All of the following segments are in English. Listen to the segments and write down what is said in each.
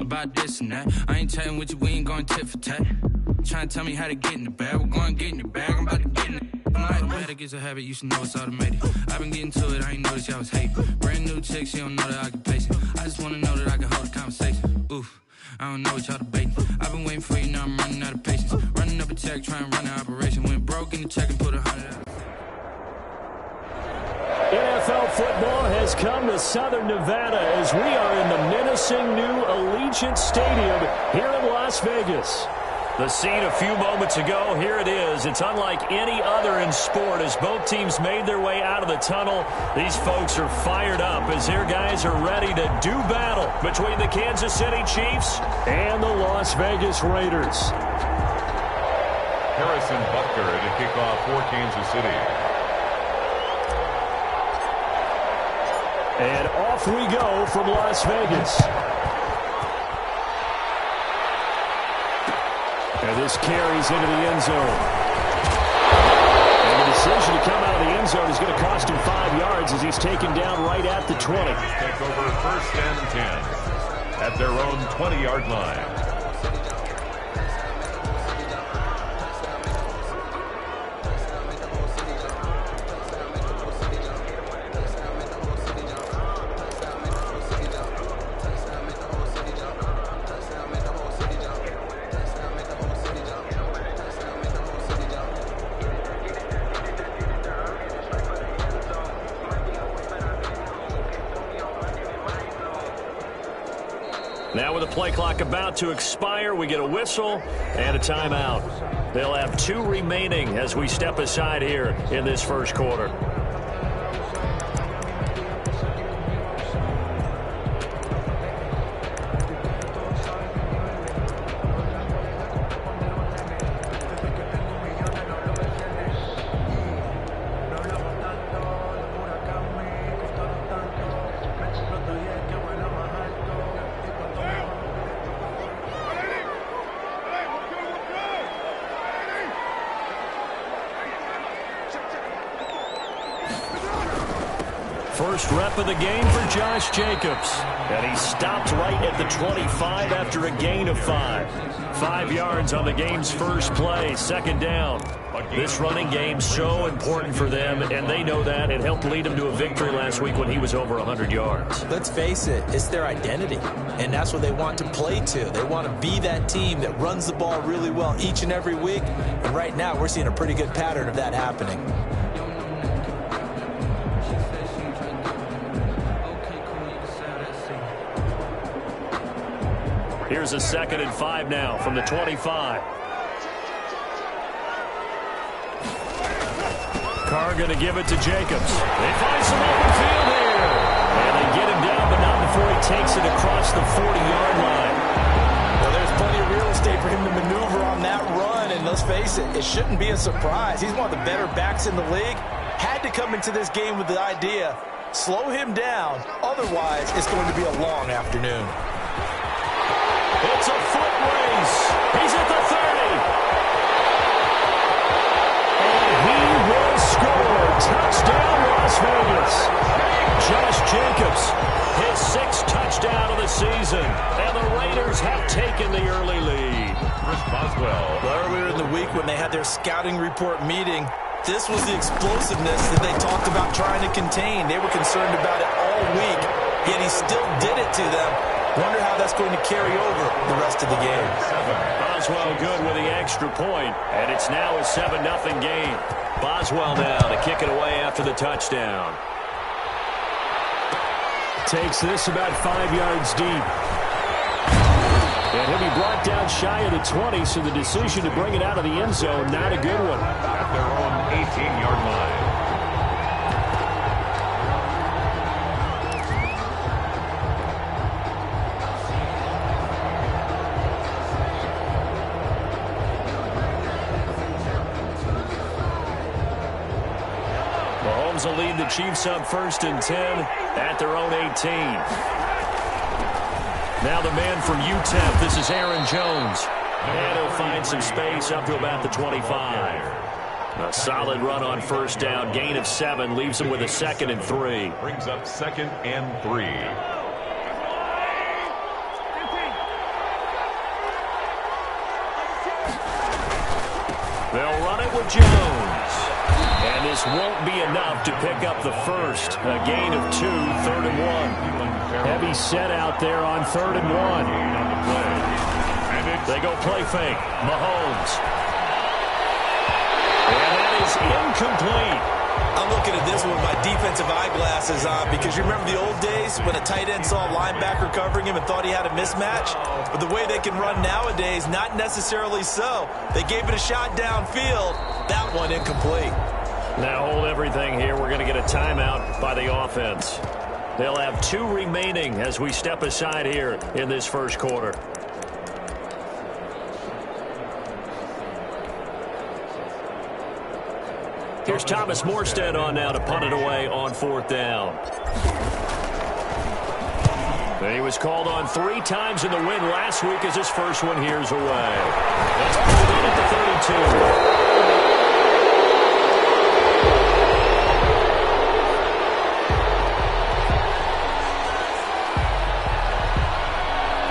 about this and that. I ain't chatting with you, we ain't going tit for tat. Trying to tell me how to get in the bag. We're going to get in the bag, I'm about to get in it. I'm automatic, it's a habit, you should know it's automated. I've been getting to it, I ain't noticed y'all was hating. Brand new chick, she don't know that I can place it. I just wanna know that I can hold a conversation. Oof, I don't know what y'all debating. I've been waiting for you, now I'm running out of patience. Running up a check, trying to run an operation. Went broke in the check and put 100 out. NFL football has come to Southern Nevada as we are in the menacing new Allegiant Stadium here in Las Vegas. The scene a few moments ago, here it is. It's unlike any other in sport as both teams made their way out of the tunnel. These folks are fired up as their guys are ready to do battle between the Kansas City Chiefs and the Las Vegas Raiders. Harrison Butker to kick off for Kansas City. And off we go from Las Vegas. And this carries into the end zone. And the decision to come out of the end zone is going to cost him 5 yards as he's taken down right at the 20. Take over 1st and 10 at their own 20-yard line. Now with the play clock about to expire, we get a whistle and a timeout. They'll have 2 remaining as we step aside here in this first quarter. First rep of the game for Josh Jacobs. And he stopped right at the 25 after a gain of 5. 5 yards on the game's first play, 2nd down. This running game so important for them, and they know that. It helped lead them to a victory last week when he was over 100 yards. Let's face it, it's their identity, and that's what they want to play to. They want to be that team that runs the ball really well each and every week, and right now we're seeing a pretty good pattern of that happening. Here's a 2nd and 5 now from the 25. Carr going to give it to Jacobs. They find some open field here. And they get him down, but not before he takes it across the 40-yard line. Well, there's plenty of real estate for him to maneuver on that run, and let's face it, it shouldn't be a surprise. He's one of the better backs in the league. Had to come into this game with the idea, slow him down, otherwise it's going to be a long afternoon. It's a foot race. He's at the 30. And he will score. Touchdown, Las Vegas. Josh Jacobs, his 6th touchdown of the season. And the Raiders have taken the early lead. Chris Boswell. Earlier in the week when they had their scouting report meeting, this was the explosiveness that they talked about trying to contain. They were concerned about it all week, yet he still did it to them. Wonder how that's going to carry over the rest of the game. Boswell good with the extra point, and it's now a 7-0 game. Boswell now to kick it away after the touchdown. Takes this about 5 yards deep. And he'll be brought down shy of the 20, so the decision to bring it out of the end zone, not a good one. At their own 18-yard line. Mahomes will lead the Chiefs up 1st and 10 at their own 18. Now the man from UTEP, this is Aaron Jones. And he'll find some space up to about the 25. A solid run on 1st down, gain of 7, leaves him with a 2nd and 3. Brings up 2nd and 3. with Jones. And this won't be enough to pick up the first. A gain of 2, 3rd and 1. Heavy set out there on 3rd and 1. They go play fake. Mahomes. And that is incomplete. I'm looking at this one with my defensive eyeglasses on because you remember the old days when a tight end saw a linebacker covering him and thought he had a mismatch? But the way they can run nowadays, not necessarily so. They gave it a shot downfield. That one incomplete. Now hold everything here. We're going to get a timeout by the offense. They'll have 2 remaining as we step aside here in this first quarter. Here's Thomas Morstead on now to punt it away on 4th down. He was called on 3 times in the win last week as his first one here's away. That's pulled in at the 32.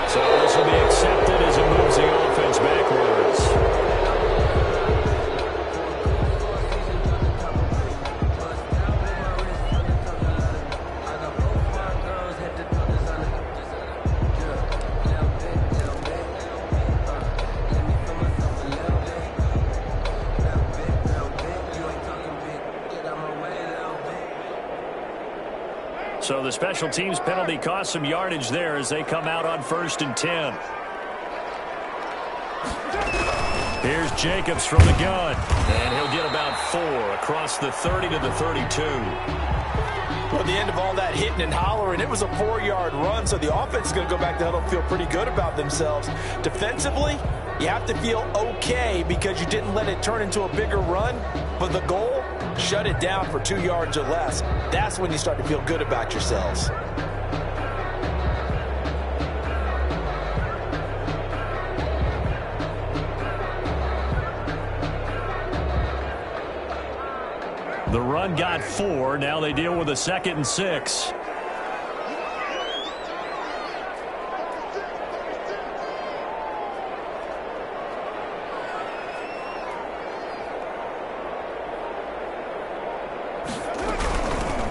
So this will be accepted as it moves the offense backwards. So the special teams penalty cost some yardage there as they come out on 1st and 10. Here's Jacobs from the gun. And he'll get about 4 across the 30 to the 32. Well, at the end of all that hitting and hollering, it was a 4-yard run, so the offense is going to go back to huddle and feel pretty good about themselves. Defensively, you have to feel okay because you didn't let it turn into a bigger run, but the goal, shut it down for 2 yards or less. That's when you start to feel good about yourselves. The run got 4. Now they deal with a 2nd and 6.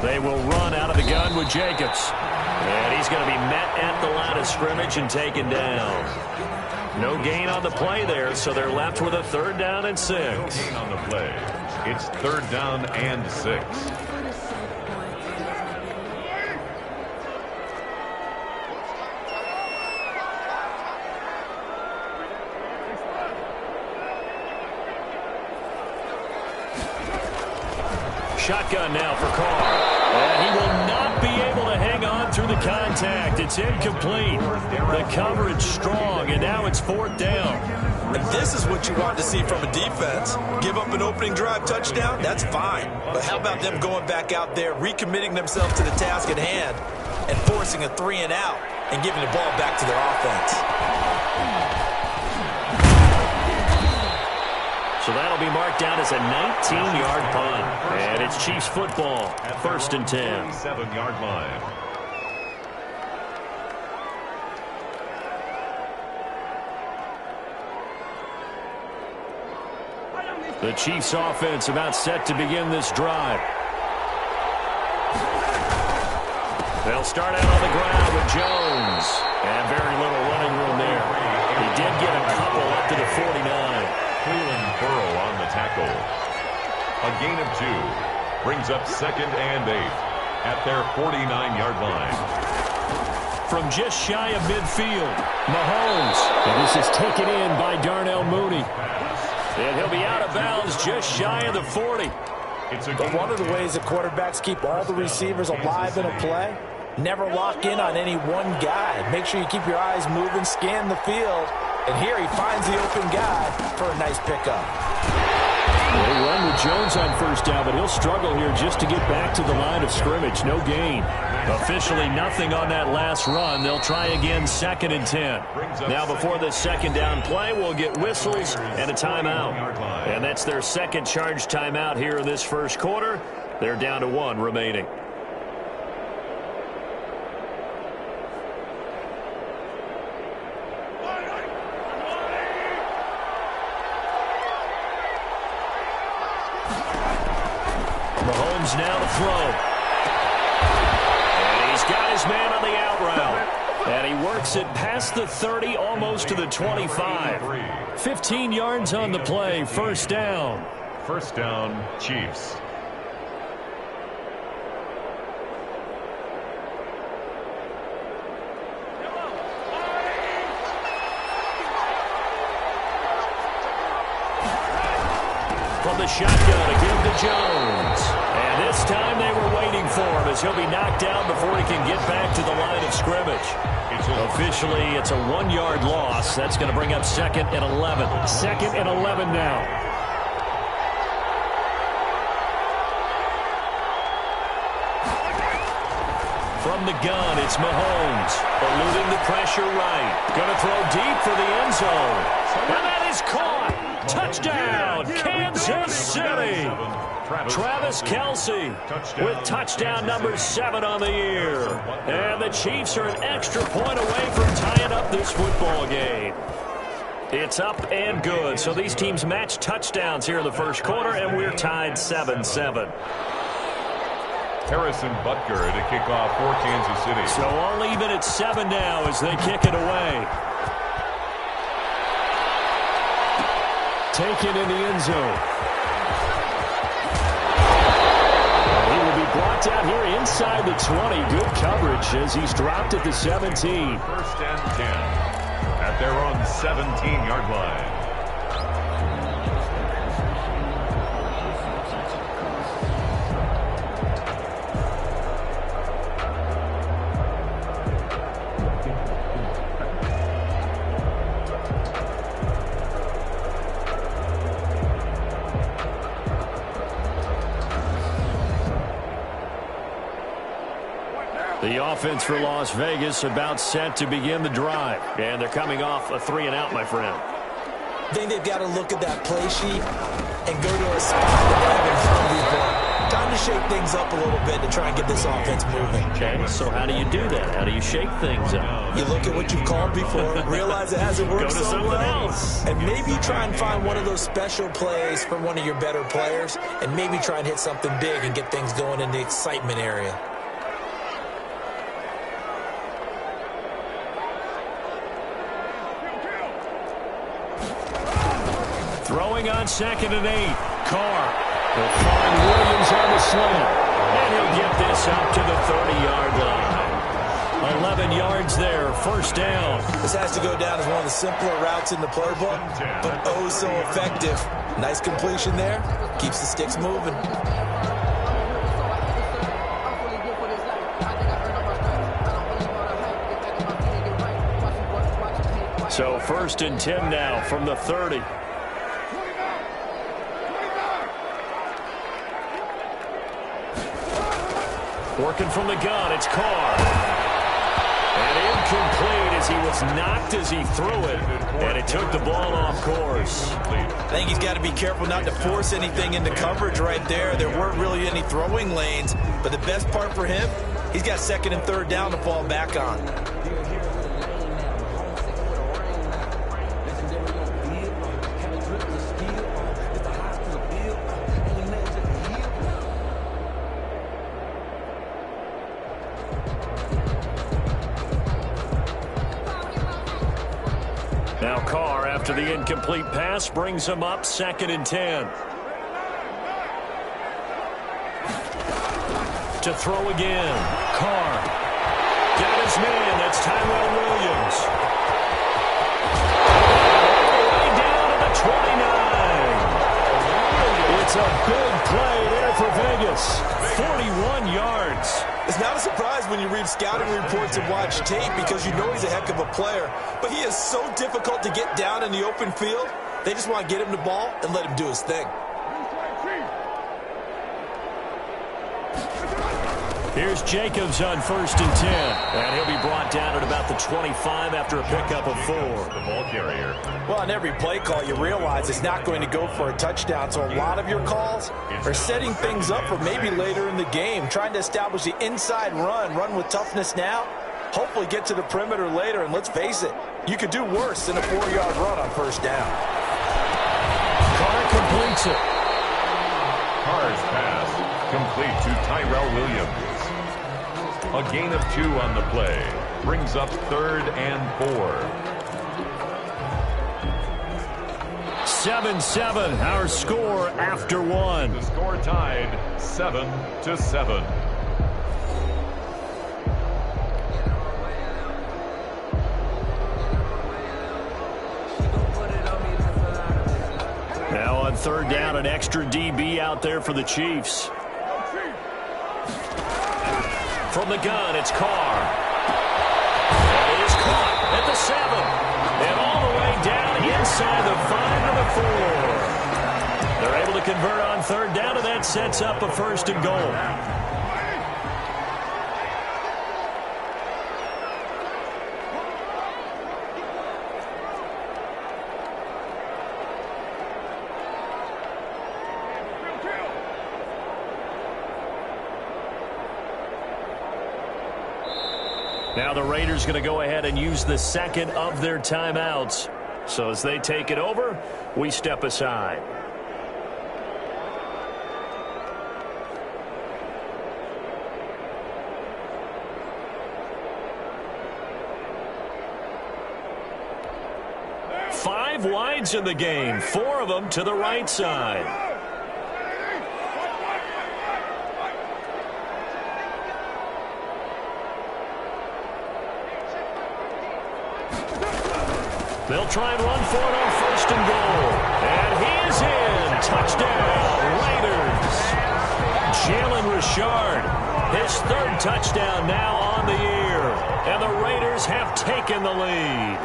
They will run out of the gun with Jacobs. And he's going to be met at the line of scrimmage and taken down. No gain on the play there, so they're left with a 3rd down and 6. No gain on the play. It's 3rd down and 6. Shotgun now for Carr. And he will not be able to hang on through the contact. It's incomplete. The coverage strong, and now it's 4th down. And this is what you want to see from a defense. Give up an opening drive touchdown, that's fine. But how about them going back out there, recommitting themselves to the task at hand, and forcing a 3 and out, and giving the ball back to their offense. So that'll be marked down as a 19-yard punt. And it's Chiefs football, 1st and 10. 7-yard line. The Chiefs offense about set to begin this drive. They'll start out on the ground with Jones. And very little running room there. He did get a couple up to the 49. Cleveland Burrow on the tackle. A gain of 2. Brings up 2nd and 8 at their 49-yard line. From just shy of midfield, Mahomes. And this is taken in by Darnell Mooney. And he'll be out of bounds just shy of the 40. But one of the ways that quarterbacks keep all the receivers alive in a play, never lock in on any one guy. Make sure you keep your eyes moving, scan the field. And here he finds the open guy for a nice pickup. They run with Jones on 1st down, but he'll struggle here just to get back to the line of scrimmage. No gain. Officially nothing on that last run. They'll try again 2nd and 10. Now before the 2nd down play, we'll get whistles and a timeout. And that's their 2nd charge timeout here in this first quarter. They're down to 1 remaining. Mahomes now to throw. And he's got his man on the out route. And he works it past the 30, almost to the 25. 15 yards on the play, first down. First down, Chiefs. From the shotgun to give to Jones. And this time they were waiting for him as he'll be knocked down before he can get back to the line of scrimmage. Officially, it's a 1-yard loss. That's going to bring up 2nd and 11. 2nd and 11 now. From the gun, it's Mahomes. Eluding the pressure right. Going to throw deep for the end zone. And that is caught. Touchdown, Kansas City. Travis Kelce with touchdown number 7 on the year. And the Chiefs are an extra point away from tying up this football game. It's up and good. So these teams match touchdowns here in the first quarter, and we're tied 7-7. Harrison Butker to kick off for Kansas City. So all even at 7 now as they kick it away. Taken in the end zone. And he will be brought down here inside the 20. Good coverage as he's dropped at the 17. First and 10 at their own 17-yard line. The offense for Las Vegas about set to begin the drive. And they're coming off a 3-and-out, my friend. I think they've got to look at that play sheet and go to a spot that they haven't found before. Time to shake things up a little bit to try and get this offense moving. Okay, so how do you do that? How do you shake things up? You look at what you've called before, realize it hasn't worked so well, and maybe try and find one of those special plays from one of your better players, and maybe try and hit something big and get things going in the excitement area. Throwing on 2nd and 8. Carr will find Williams on the slant. And he'll get this up to the 30-yard line. 11 yards there, first down. This has to go down as one of the simpler routes in the playbook, but oh so effective. Nice completion there. Keeps the sticks moving. So 1st and 10 now from the 30. Working from the gun, it's Carr. And incomplete as he was knocked as he threw it. And it took the ball off course. I think he's got to be careful not to force anything into coverage right there. There weren't really any throwing lanes. But the best part for him, he's got 2nd and 3rd down to fall back on. Now Carr, after the incomplete pass, brings him up 2nd and 10. To throw again. Carr. Got his man. That's Tyrell Williams. All the way down to the 29. It's a big play there for Vegas. 41 yards. It's not a surprise when you read scouting reports and watch tape because you know he's a heck of a player. But he is so difficult to get down in the open field. They just want to get him the ball and let him do his thing. Here's Jacobs on 1st and 10. And he'll be brought down at about the 25 after a pickup of 4. The ball carrier. Well, on every play call, you realize it's not going to go for a touchdown. So a lot of your calls are setting things up for maybe later in the game, trying to establish the inside run with toughness now, hopefully get to the perimeter later. And let's face it, you could do worse than a 4-yard run on 1st down. Carr completes it. Carr's pass complete to Tyrell Williams. A gain of 2 on the play brings up 3rd and 4. 7-7, our score after 1. The score tied 7-7. Now on 3rd down, an extra DB out there for the Chiefs. From the gun, it's Carr. That is caught at the 7. And all the way down inside the 5 to the 4. They're able to convert on 3rd down, and that sets up a 1st and goal. Now the Raiders going to go ahead and use the 2nd of their timeouts. So as they take it over, we step aside. Five wides in the game, 4 of them to the right side. They'll try and run for it on 1st and goal. And he is in. Touchdown, Raiders. Jalen Richard, his 3rd touchdown now on the year. And the Raiders have taken the lead.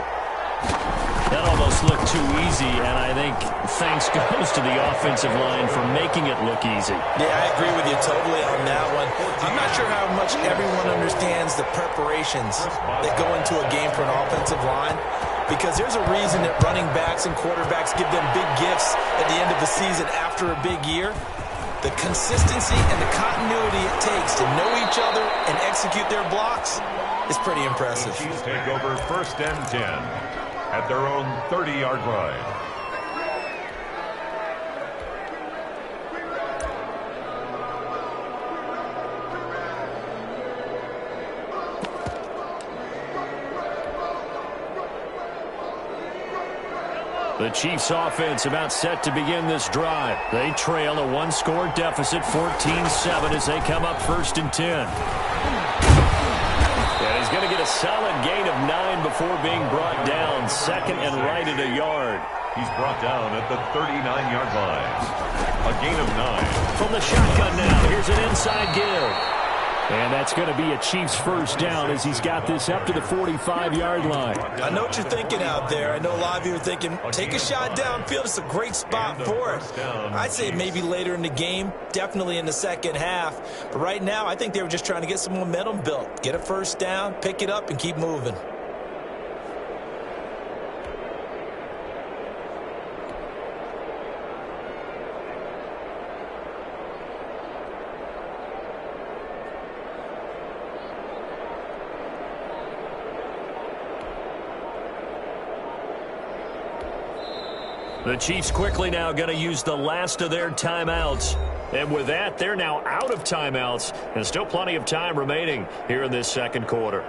That almost looked too easy, and I think thanks goes to the offensive line for making it look easy. Yeah, I agree with you totally on that one. I'm not sure how much everyone understands the preparations that go into a game for an offensive line, because there's a reason that running backs and quarterbacks give them big gifts at the end of the season after a big year. The consistency and the continuity it takes to know each other and execute their blocks is pretty impressive. The Chiefs take over 1st and 10 at their own 30-yard line. The Chiefs offense about set to begin this drive. They trail a 1-score deficit, 14-7, as they come up 1st and 10. And he's going to get a solid gain of 9 before being brought down. 2nd and right at a yard. He's brought down at the 39-yard line. A gain of 9. From the shotgun now, here's an inside give. And that's going to be a Chiefs 1st down as he's got this up to the 45-yard line. I know what you're thinking out there. I know a lot of you are thinking, take a shot downfield. It's a great spot for it. I'd say maybe later in the game, definitely in the 2nd half. But right now, I think they were just trying to get some momentum built. Get a 1st down, pick it up, and keep moving. The Chiefs quickly now going to use the last of their timeouts. And with that, they're now out of timeouts. And still plenty of time remaining here in this 2nd quarter.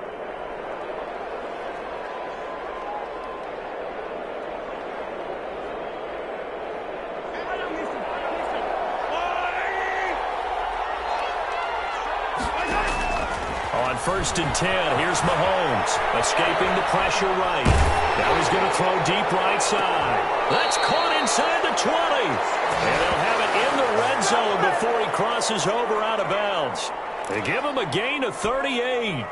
On 1st and 10, here's Mahomes, escaping the pressure right. Now he's going to throw deep right side. That's caught inside the 20. And they'll have it in the red zone before he crosses over out of bounds. They give him a gain of 38.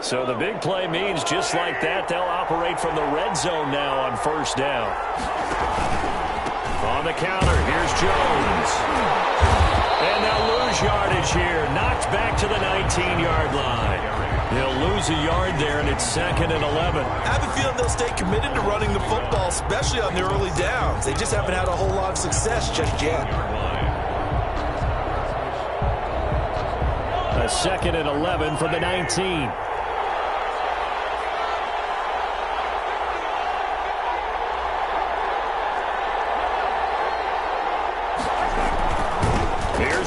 So the big play means just like that, they'll operate from the red zone now on 1st down. On the counter, here's Jones. And they'll lose yardage here. Knocked back to the 19-yard line. They'll lose a yard there, and it's 2nd and 11. I have a feeling they'll stay committed to running the football, especially on the early downs. They just haven't had a whole lot of success just yet. A 2nd and 11 from the 19.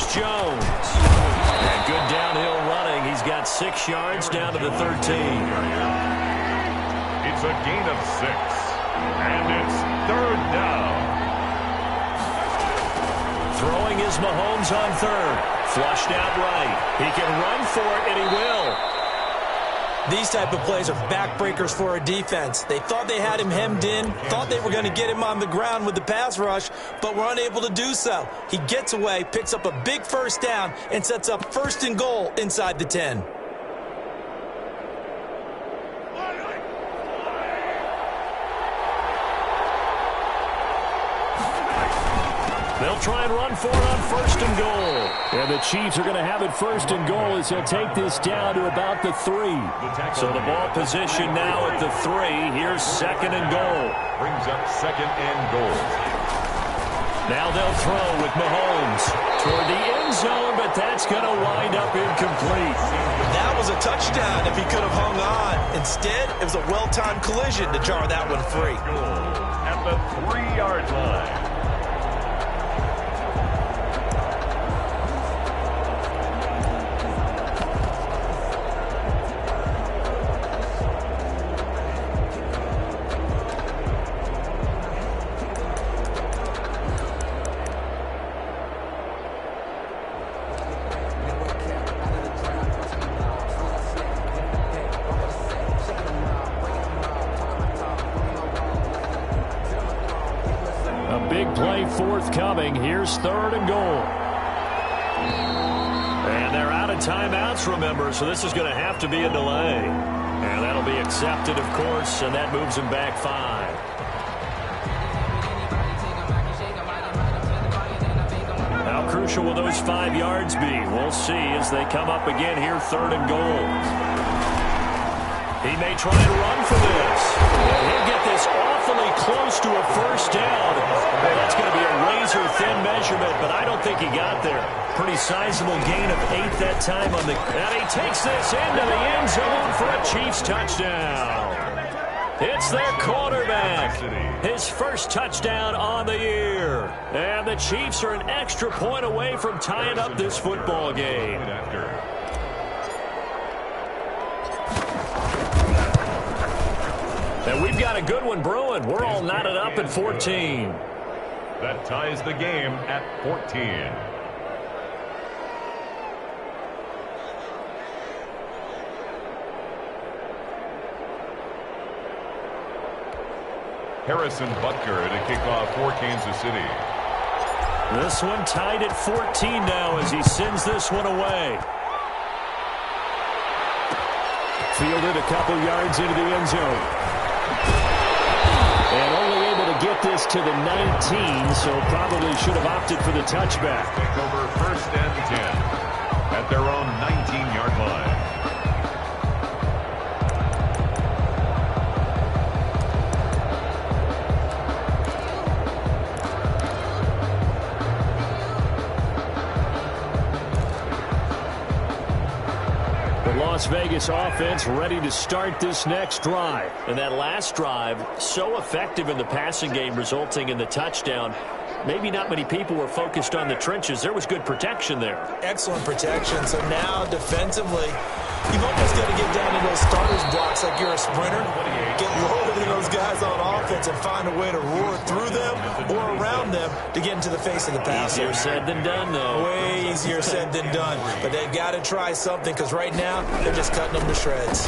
Here's Jones. And good downhill running. He's got 6 yards down to the 13. It's a gain of 6. And it's 3rd down. Throwing is Mahomes on 3rd. Flushed out right. He can run for it, and he will. These type of plays are backbreakers for a defense. They thought they had him hemmed in, thought they were going to get him on the ground with the pass rush, but were unable to do so. He gets away, picks up a big 1st down, and sets up 1st and goal inside the 10. They'll try and run for it on 1st and goal. And the Chiefs are going to have it 1st and goal as they'll take this down to about the 3. So the ball position now at the 3. Here's 2nd and goal. Brings up 2nd and goal. Now they'll throw with Mahomes toward the end zone, but that's going to wind up incomplete. That was a touchdown if he could have hung on. Instead, it was a well-timed collision to jar that one free. Goal at the 3-yard line. Play forthcoming. Here's 3rd and goal. And they're out of timeouts, remember, so this is going to have to be a delay. And that'll be accepted, of course, and that moves them back 5. How crucial will those 5 yards be? We'll see as they come up again here, 3rd and goal. He may try and run for this. And he'll get this awfully close to a 1st down. And that's going to be a razor-thin measurement, but I don't think he got there. Pretty sizable gain of 8 that time on the... And he takes this into the end zone for a Chiefs touchdown. It's their quarterback. His 1st touchdown on the year. And the Chiefs are an extra point away from tying up this football game. And we've got a good one brewing. We're all knotted up at 14. That ties the game at 14. Harrison Butker to kick off for Kansas City. This one tied at 14 now as he sends this one away. Fielded a couple yards into the end zone. And only able to get this to the 19, so probably should have opted for the touchback. Take over 1st and 10 at their own 19-yard line. Las Vegas offense ready to start this next drive. And that last drive, so effective in the passing game, resulting in the touchdown. Maybe not many people were focused on the trenches. There was good protection there. Excellent protection. So now, defensively, you've almost got to get down to those starters blocks like you're a sprinter. Get lower than those guys on offense and find a way to roar through them or around them to get into the face of the passer. Easier said than done, though. Way easier said than done. But they've got to try something because right now they're just cutting them to shreds.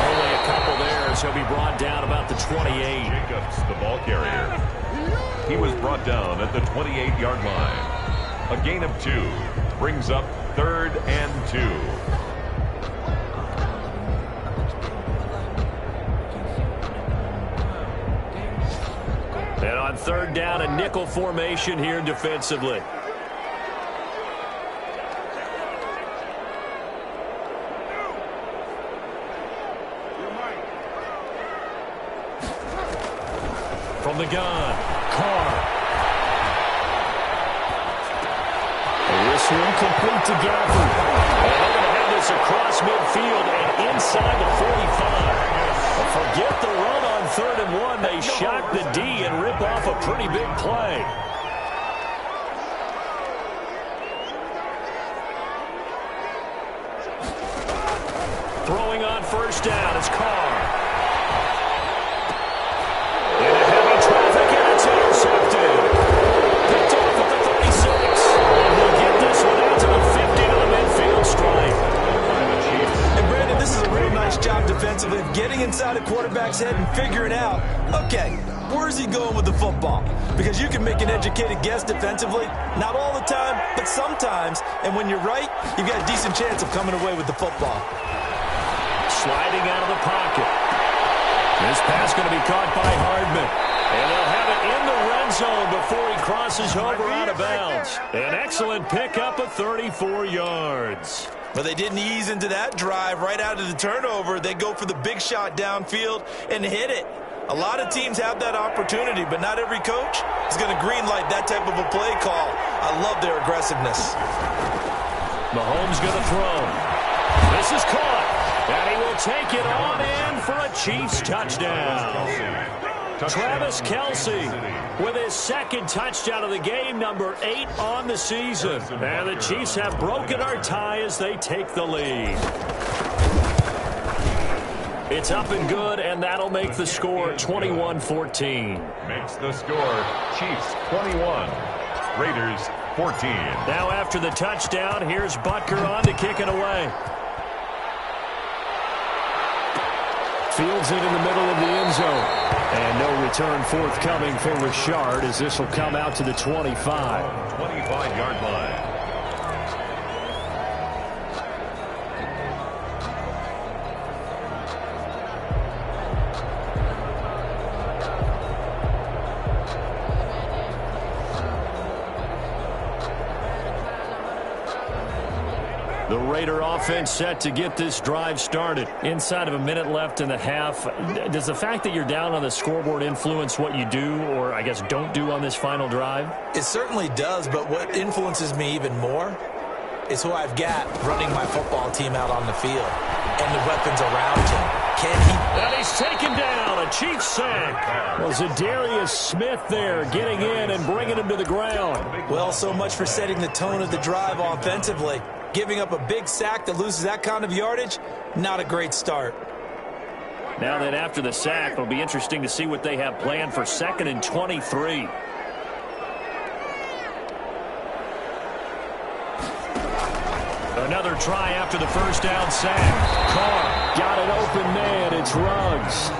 Only a couple there as he'll be brought down about the 28. Jacobs, the ball carrier. He was brought down at the 28-yard line. A gain of 2 brings up 3rd and 2. And on 3rd down, a nickel formation here defensively. From the gun, Carr. This one complete to Gafford. And they're going to have this across midfield and inside the 45. Forget the run on 3rd and 1. They shock the D and rip off a pretty big play. down. It's Carr. Into heavy traffic, and it's intercepted. Picked off at the 36. And he'll get this one out to the 50 to the midfield stripe. And Brandon, this is a real nice job defensively of getting inside a quarterback's head and figuring out, okay, where's he going with the football? Because you can make an educated guess defensively, not all the time, but sometimes. And when you're right, you've got a decent chance of coming away with the football. Sliding out of the pocket. This pass going to be caught by Hardman. And they'll have it in the red zone before he crosses over out of bounds. An excellent pickup of 34 yards. But they didn't ease into that drive right out of the turnover. They go for the big shot downfield and hit it. A lot of teams have that opportunity, but not every coach is going to greenlight that type of a play call. I love their aggressiveness. Mahomes going to throw. This is caught. And he will take it on in for a Chiefs touchdown. Travis Kelce with his second touchdown of the game, number 8 on the season. And the Chiefs have broken our tie as they take the lead. It's up and good, and that'll make the score 21-14. Makes the score Chiefs 21, Raiders 14. Now after the touchdown, here's Butker on to kick it away. Fields it in the middle of the end zone. And no return forthcoming for Richard as this will come out to the 25. 25-yard line. The Raider offense set to get this drive started. Inside of a minute left in the half. Does the fact that you're down on the scoreboard influence what you do, or I guess don't do on this final drive? It certainly does, but what influences me even more is who I've got running my football team out on the field and the weapons around him. Can he? And he's taken down. A Chiefs sack. Well, Zadarius Smith there getting in and bringing him to the ground. Well, so much for setting the tone of the drive offensively. Giving up a big sack that loses that kind of yardage, not a great start. Now then, after the sack, it'll be interesting to see what they have planned for 2nd and 23. Another try after the first down sack. Carr got an open man. It's Ruggs.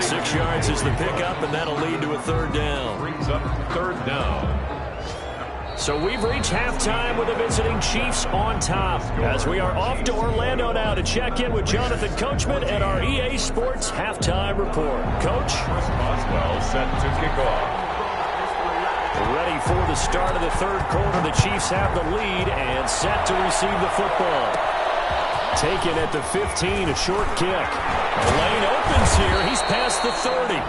6 yards is the pickup, and that'll lead to a 3rd down. Brings up 3rd down. So we've reached halftime with the visiting Chiefs on top. As we are off to Orlando now to check in with Jonathan Coachman and our EA Sports Halftime Report. Coach? Chris Boswell set to kick off. Ready for the start of the 3rd quarter. The Chiefs have the lead and set to receive the football. Taken at the 15, a short kick. The lane opens here. He's past the 30.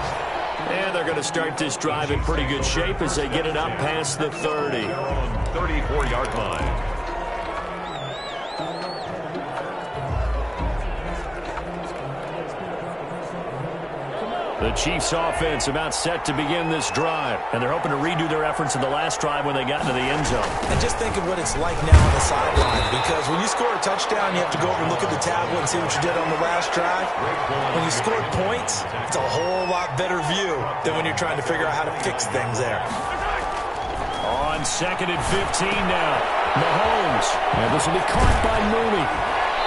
And they're going to start this drive in pretty good shape as they get it up past the 30. 34-yard line. The Chiefs offense about set to begin this drive. And they're hoping to redo their efforts in the last drive when they got into the end zone. And just think of what it's like now on the sideline. Because when you score a touchdown, you have to go over and look at the tablet and see what you did on the last drive. When you scored points, it's a whole lot better view than when you're trying to figure out how to fix things there. On 2nd and 15 now. Mahomes. And this will be caught by Mooney.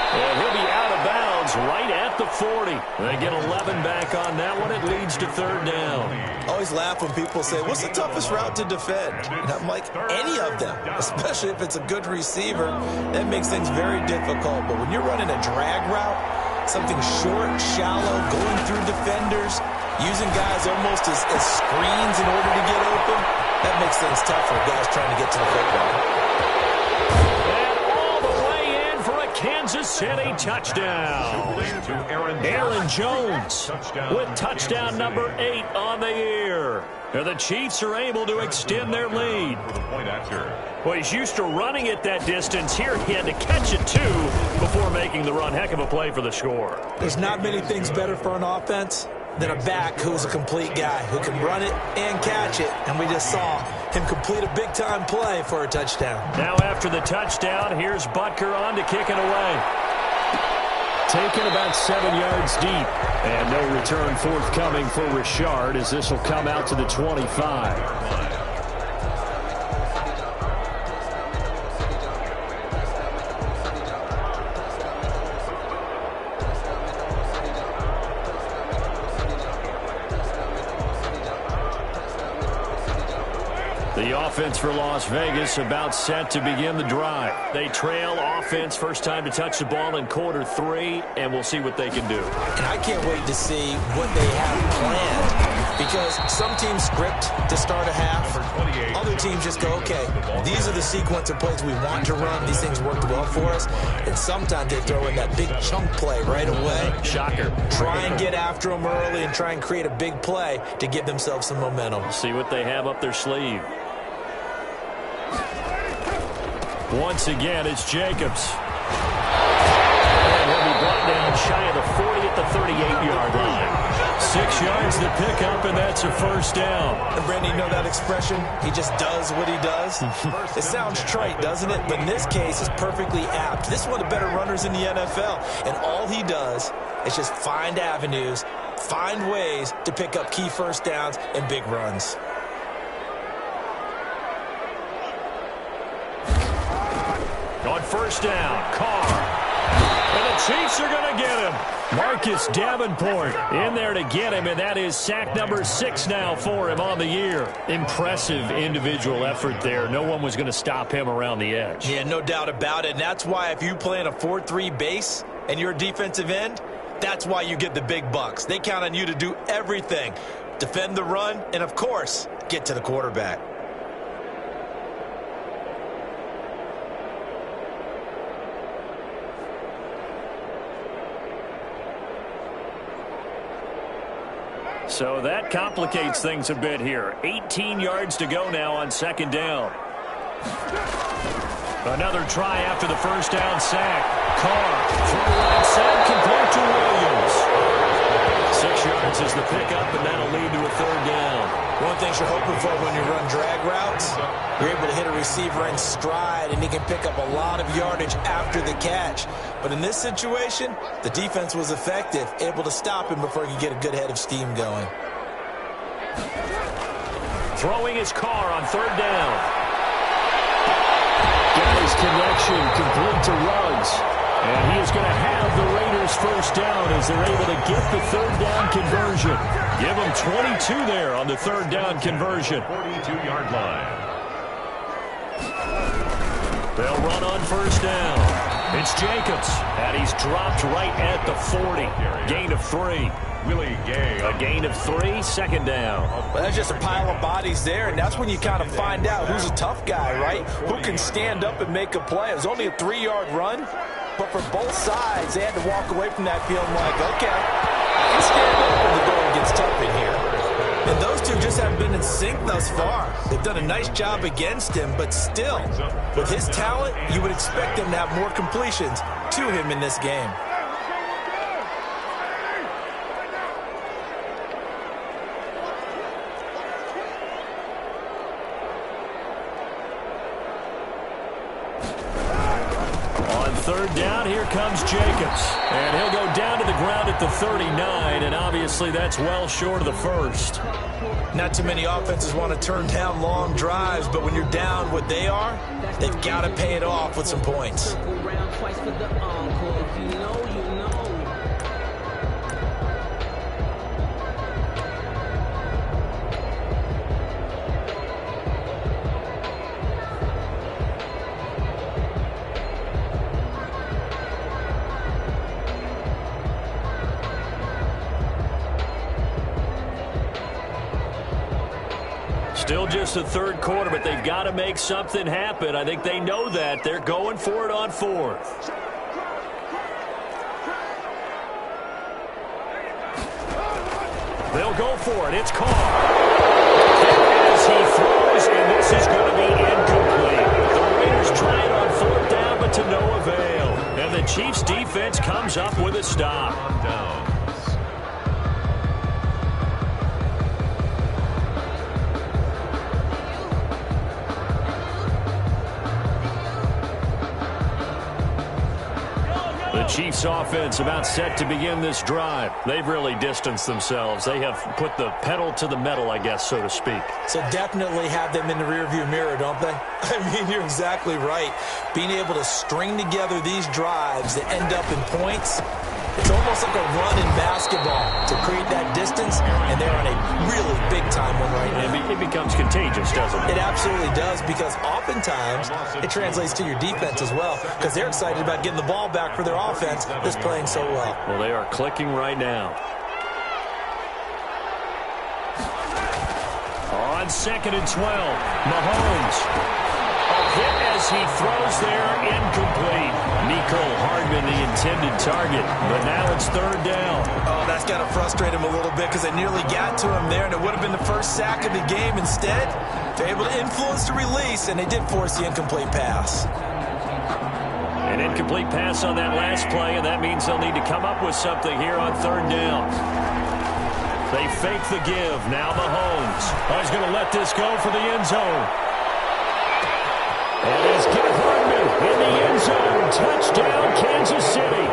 And he'll be out of bounds right at the 40. They get 11 back on that one. It leads to 3rd down. I always laugh when people say, what's the toughest route to defend? And I'm like, any of them, especially if it's a good receiver. That makes things very difficult. But when you're running a drag route, something short, shallow, going through defenders, using guys almost as screens in order to get open, that makes things tough for guys trying to get to the football. Kansas City touchdown. Aaron Jones with touchdown number 8 on the year. And the Chiefs are able to extend their lead. Well, he's used to running it that distance. Here he had to catch it, too, before making the run. Heck of a play for the score. There's not many things better for an offense than a back who's a complete guy, who can run it and catch it. And we just saw him complete a big-time play for a touchdown. Now after the touchdown, here's Butker on to kick it away. taken about 7 yards deep. And no return forthcoming for Richard as this will come out to the 25. The offense for Las Vegas about set to begin the drive. They trail offense first time to touch the ball in quarter 3, and we'll see what they can do. And I can't wait to see what they have planned, because some teams script to start a half. Other teams just go, okay, these are the sequence of plays we want to run. These things worked well for us. And sometimes they throw in that big chunk play right away. Shocker. Try and get after them early and try and create a big play to give themselves some momentum. See what they have up their sleeve. Once again, it's Jacobs. And he'll be brought down shy of the 40 at the 38-yard line. 6 yards to pick up, and that's a first down. And Brandon, you know that expression? He just does what he does. It sounds trite, doesn't it? But in this case, it's perfectly apt. This is one of the better runners in the NFL. And all he does is just find avenues, find ways to pick up key first downs and big runs. On first down, Carr. And the Chiefs are going to get him. Marcus Davenport in there to get him, and that is sack number 6 now for him on the year. Impressive individual effort there. No one was going to stop him around the edge. Yeah, no doubt about it. And that's why if you play in a 4-3 base and you're a defensive end, that's why you get the big bucks. They count on you to do everything. Defend the run and, of course, get to the quarterback. So that complicates things a bit here. 18 yards to go now on second down. Another try after the first down sack. Carr from the right side, complete to Williams. 6 yards is the pickup, and that'll lead to a third down. One thing you're hoping for when you run drag routes, you're able to hit a receiver in stride, and he can pick up a lot of yardage after the catch. But in this situation, the defense was effective, able to stop him before he could get a good head of steam going. Throwing his Carr on third down. Guy's connection complete to Ruggs. And he is going to have the Raiders first down as they're able to get the third down conversion. Give them 22 there on the third down conversion. 42-yard line. They'll run on first down. It's Jacobs, and he's dropped right at the 40. Gain of 3. Willie Gay. A gain of 3, second down. Well, that's just a pile of bodies there, and that's when you kind of find out who's a tough guy, right? Who can stand up and make a play. It was only a 3-yard run, but for both sides, they had to walk away from that field like, okay, I can stand up when the going gets tough in here. And those two just haven't been in sync thus far. They've done a nice job against him, but still, with his talent, you would expect him to have more completions to him in this game. Third down, here comes Jacobs. And he'll go down to the ground at the 39, and obviously that's well short of the first. Not too many offenses want to turn down long drives, but when you're down what they are, they've got to pay it off with some points. Still just the third quarter, but they've got to make something happen. I think they know that. They're going for it on fourth. They'll go for it. It's Carr. As he throws, and this is going to be incomplete. The Raiders try it on fourth down, but to no avail. And the Chiefs' defense comes up with a stop. Down. The Chiefs offense about set to begin this drive. They've really distanced themselves. They have put the pedal to the metal, I guess, so to speak. So definitely have them in the rearview mirror, don't they? I mean, you're exactly right. Being able to string together these drives that end up in points, it's almost like a run in basketball to create that distance, and they're on a really big-time one right now. It becomes contagious, doesn't it? It absolutely does, because oftentimes it translates to your defense as well, because they're excited about getting the ball back for their offense that's playing so well. Well, they are clicking right now. On 2nd and 12, Mahomes. A hit as he throws there, incomplete. Nicole Hardman, the intended target, but now it's 3rd down. Oh, that's got to frustrate him a little bit, because they nearly got to him there, and it would have been the first sack of the game. Instead, they're able to influence the release, and they did force the incomplete pass. An incomplete pass on that last play, and that means they'll need to come up with something here on 3rd down. They fake the give. Now Mahomes. Oh, he's going to let this go for the end zone. And he's got Hardman in the end zone. Touchdown, Kansas City.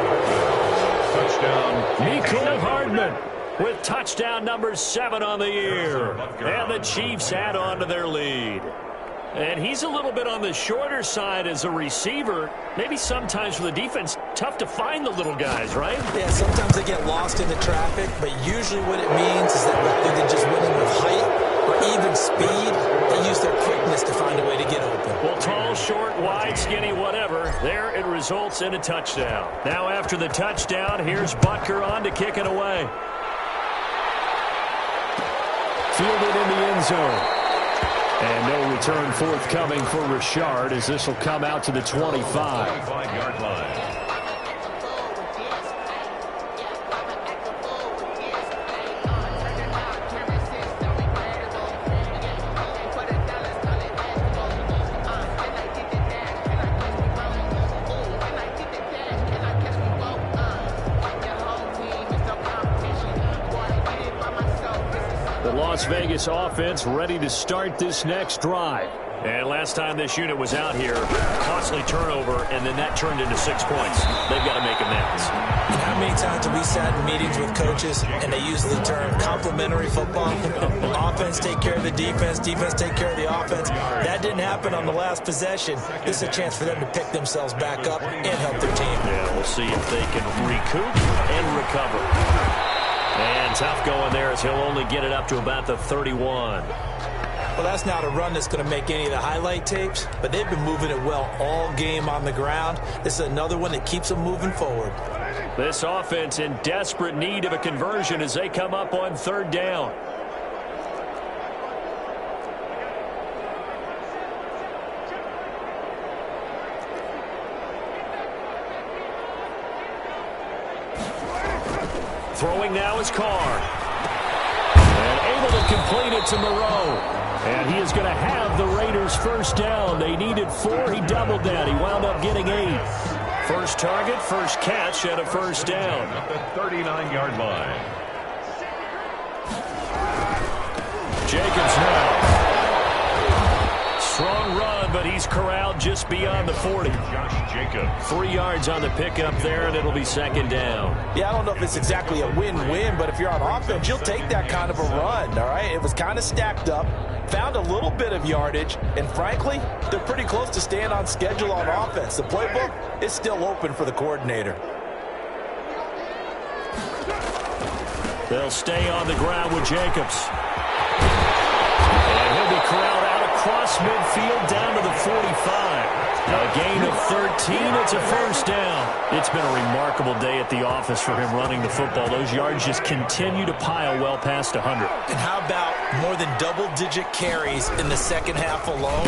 Touchdown. Nicole Hardman with touchdown number 7 on the year. And the Chiefs add on to their lead. And he's a little bit on the shorter side as a receiver. Maybe sometimes for the defense, tough to find the little guys, right? Yeah, sometimes they get lost in the traffic, but usually what it means is that rather than just winning with height or even speed, they use their quickness to find a way to get open. Well, tall, short, wide, skinny, whatever. There it results in a touchdown. Now after the touchdown, here's Butker on to kick it away. Fielded in the end zone. And no return forthcoming for Richard, as this will come out to the 25. 25-yard line. Las Vegas offense ready to start this next drive. And last time this unit was out here, costly turnover, and then that turned into 6 points. They've got to make amends. How many times have we sat in meetings with coaches and they use the term complementary football? Offense take care of the defense, defense take care of the offense. That didn't happen on the last possession. This is a chance for them to pick themselves back up and help their team. Yeah, we'll see if they can recoup and recover. And tough going there as he'll only get it up to about the 31. Well, that's not a run that's going to make any of the highlight tapes, but they've been moving it well all game on the ground. This is another one that keeps them moving forward. This offense in desperate need of a conversion as they come up on 3rd down. Throwing now is Carr. And able to complete it to Moreau. And he is going to have the Raiders first down. They needed 4. He doubled that. He wound up getting 8. First target, first catch, and a first down. At the 39-yard line. Jacobs now. Strong run, but he's corralled just beyond the 40. Josh Jacobs. 3 yards on the pickup there, and it'll be 2nd down. Yeah, I don't know if it's exactly a win-win, but if you're on offense, you'll take that kind of a run, all right? It was kind of stacked up, found a little bit of yardage, and frankly, they're pretty close to staying on schedule on offense. The playbook is still open for the coordinator. They'll stay on the ground with Jacobs. And he'll be corralled out across midfield down to the 45. A gain of 13. It's a first down. It's been a remarkable day at the office for him running the football. Those yards just continue to pile well past 100. And how about more than double-digit carries in the second half alone?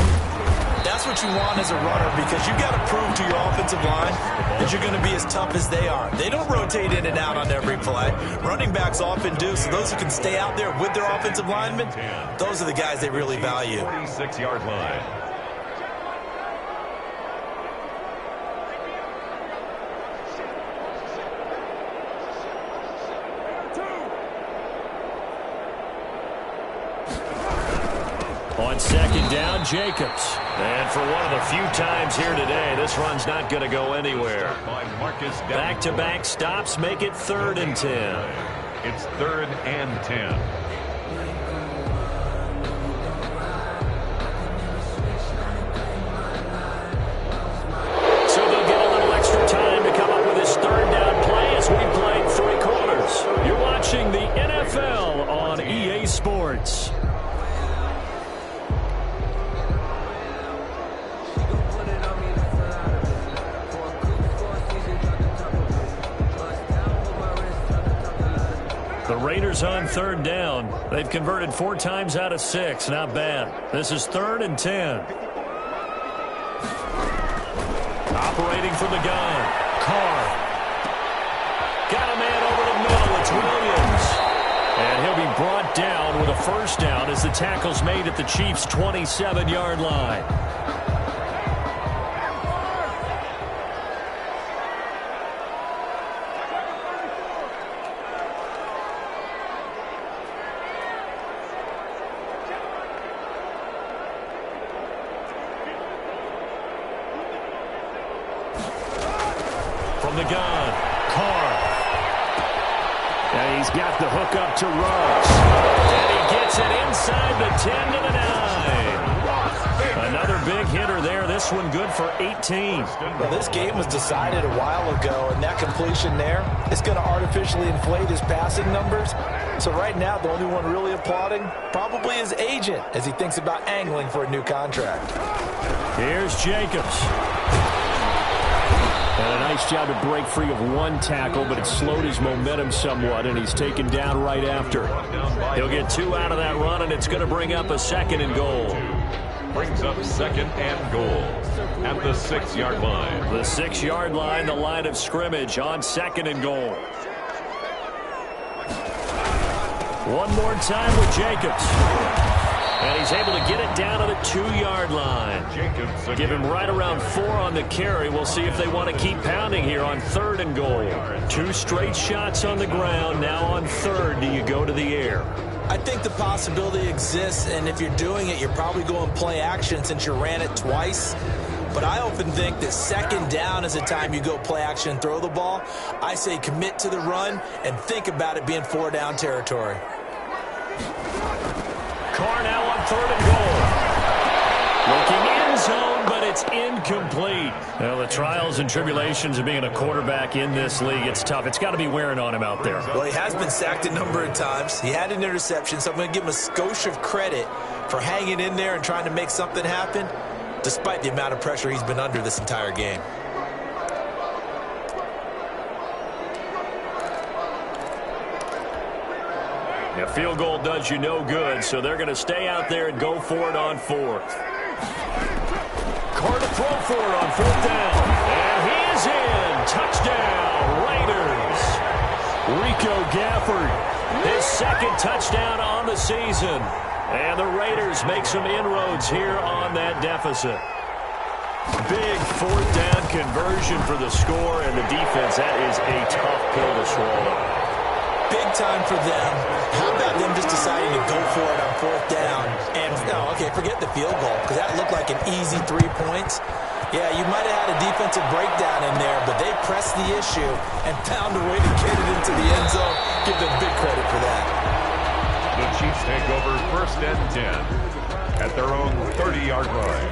That's what you want as a runner, because you've got to prove to your offensive line that you're going to be as tough as they are. They don't rotate in and out on every play. Running backs often do, so those who can stay out there with their offensive linemen, those are the guys they really value. 46-yard line. On 2nd down, on Jacobs. And for one of the few times here today, this run's not going to go anywhere. Back-to-back stops make it 3rd and 10. It's 3rd and 10. The NFL on EA Sports. The Raiders on 3rd down. They've converted 4 times out of 6. Not bad. This is 3rd and 10. Operating from the gun. Carr. Got a man over the middle. It's Williams. And he'll be brought down with a 1st down as the tackle's made at the Chiefs' 27-yard line. From the gun, Carr. And he's got the hook up to Ruggs. And he gets it inside the 10 to the 9. Another big hitter there. This one good for 18. Well, this game was decided a while ago, and that completion there is going to artificially inflate his passing numbers. So right now, the only one really applauding probably his agent as he thinks about angling for a new contract. Here's Jacobs. And a nice job to break free of one tackle, but it slowed his momentum somewhat, and he's taken down right after. He'll get 2 out of that run, and it's going to bring up a 2nd and goal. Brings up 2nd and goal at the 6-yard line. The 6-yard line, the line of scrimmage on 2nd and goal. One more time with Jacobs. And he's able to get it down to the 2-yard line. Give him right around 4 on the carry. We'll see if they want to keep pounding here on 3rd and goal. 2 straight shots on the ground. Now on 3rd, do you go to the air? I think the possibility exists, and if you're doing it, you're probably going play action since you ran it twice. But I often think that 2nd down is the time you go play action and throw the ball. I say commit to the run and think about it being 4-down territory. Carr now on 3rd and goal. Looking end zone, but it's incomplete. Well, the trials and tribulations of being a quarterback in this league, it's tough. It's got to be wearing on him out there. Well, he has been sacked a number of times. He had an interception, so I'm going to give him a skosh of credit for hanging in there and trying to make something happen, despite the amount of pressure he's been under this entire game. A field goal does you no good, so they're going to stay out there and go for it on 4th. Carr to throw for it on 4th down. And he is in. Touchdown, Raiders. Rico Gafford, his 2nd touchdown on the season. And the Raiders make some inroads here on that deficit. Big 4th down conversion for the score, and the defense, that is a tough pill to swallow. Big time for them. How about them just deciding to go for it on 4th down? And, no, okay, forget the field goal, because that looked like an easy 3 points. Yeah, you might have had a defensive breakdown in there, but they pressed the issue and found a way to get it into the end zone. Give them big credit for that. The Chiefs take over 1st and 10 at their own 30-yard line.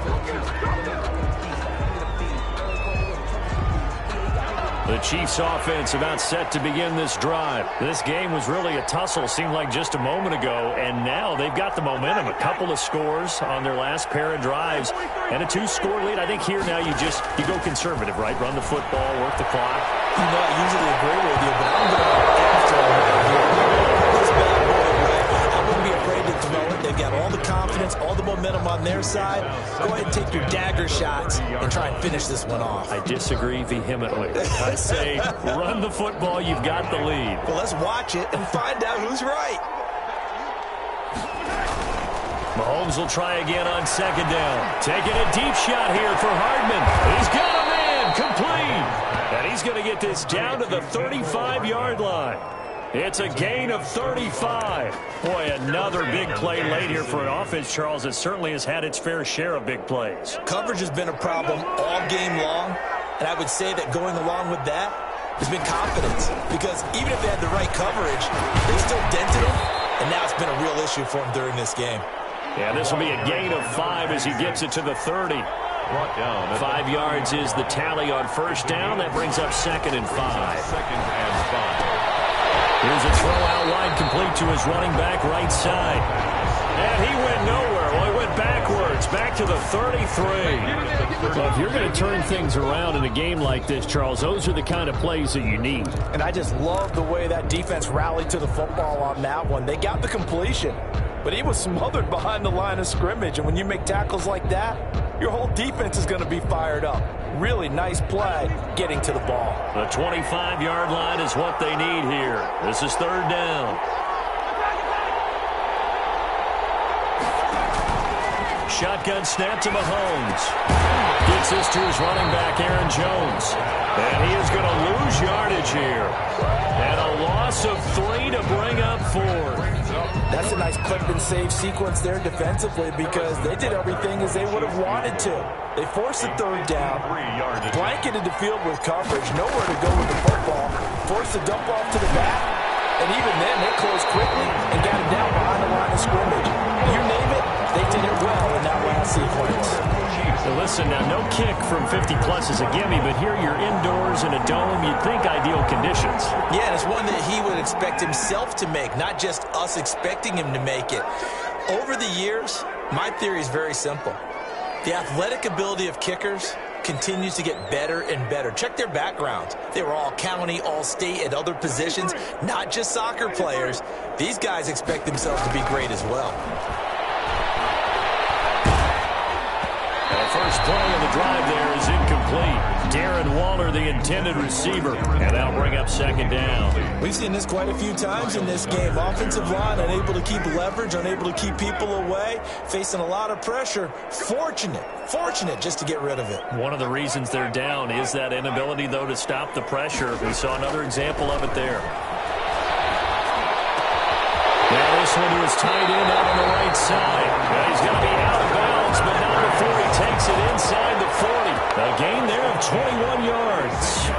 The Chiefs offense about set to begin this drive. This game was really a tussle, seemed like just a moment ago, and now they've got the momentum. A couple of scores on their last pair of drives, and a 2-score lead. I think here now you go conservative, right? Run the football, work the clock. You know, I usually agree with you, but I'm going after this bad boy, right? I wouldn't be afraid to throw it. They've got all the confidence, all the momentum on their side. Go ahead and take your dagger shots and try and finish this one off. I disagree vehemently. I say run the football. You've got the lead. Well, let's watch it and find out who's right. Mahomes will try again on 2nd down. Taking a deep shot here for Hardman. He's got a man complete. And he's going to get this down to the 35-yard line. It's a gain of 35. Boy, another big play late here for an offense, Charles, that certainly has had its fair share of big plays. Coverage has been a problem all game long, and I would say that going along with that has been confidence, because even if they had the right coverage, they still dented him, and now it's been a real issue for him during this game. Yeah, this will be a gain of 5 as he gets it to the 30. Brought down. 5 yards is the tally on first down. That brings up 2nd and 5. 2nd and 5. Here's a throw out wide, complete to his running back right side. And he went nowhere. Well, he went backwards, back to the 33. Well, if you're going to turn things around in a game like this, Charles, those are the kind of plays that you need. And I just love the way that defense rallied to the football on that one. They got the completion, but he was smothered behind the line of scrimmage. And when you make tackles like that, your whole defense is going to be fired up. Really nice play getting to the ball. The 25-yard line is what they need here. This is 3rd down. Shotgun snap to Mahomes. Gets this to his running back, Aaron Jones. And he is going to lose yardage here. And a loss of 3 to bring up 4. That's a nice clip and save sequence there defensively, because they did everything as they would have wanted to. They forced the 3rd down, blanketed the field with coverage, nowhere to go with the football, forced the dump off to the back, and even then they closed quickly and got it down behind the line of scrimmage. You name it, they did it well in that last sequence. So listen, now no kick from 50-plus is a gimme, but here you're indoors in a dome. You'd think ideal conditions. Yeah, and it's one that he would expect himself to make, not just us expecting him to make it. Over the years, my theory is very simple. The athletic ability of kickers continues to get better and better. Check their backgrounds. They were all county, all state, at other positions, not just soccer players. These guys expect themselves to be great as well. The first play of the drive there is incomplete. Darren Waller, the intended receiver, and that'll bring up 2nd down. We've seen this quite a few times in this game. Offensive line unable to keep leverage, unable to keep people away, facing a lot of pressure. Fortunate just to get rid of it. One of the reasons they're down is that inability, though, to stop the pressure. We saw another example of it there. Now this one to his tight end out on the right side. Now he's going to be out of bounds, but not before he takes it inside the 40. A gain there of 21 yards.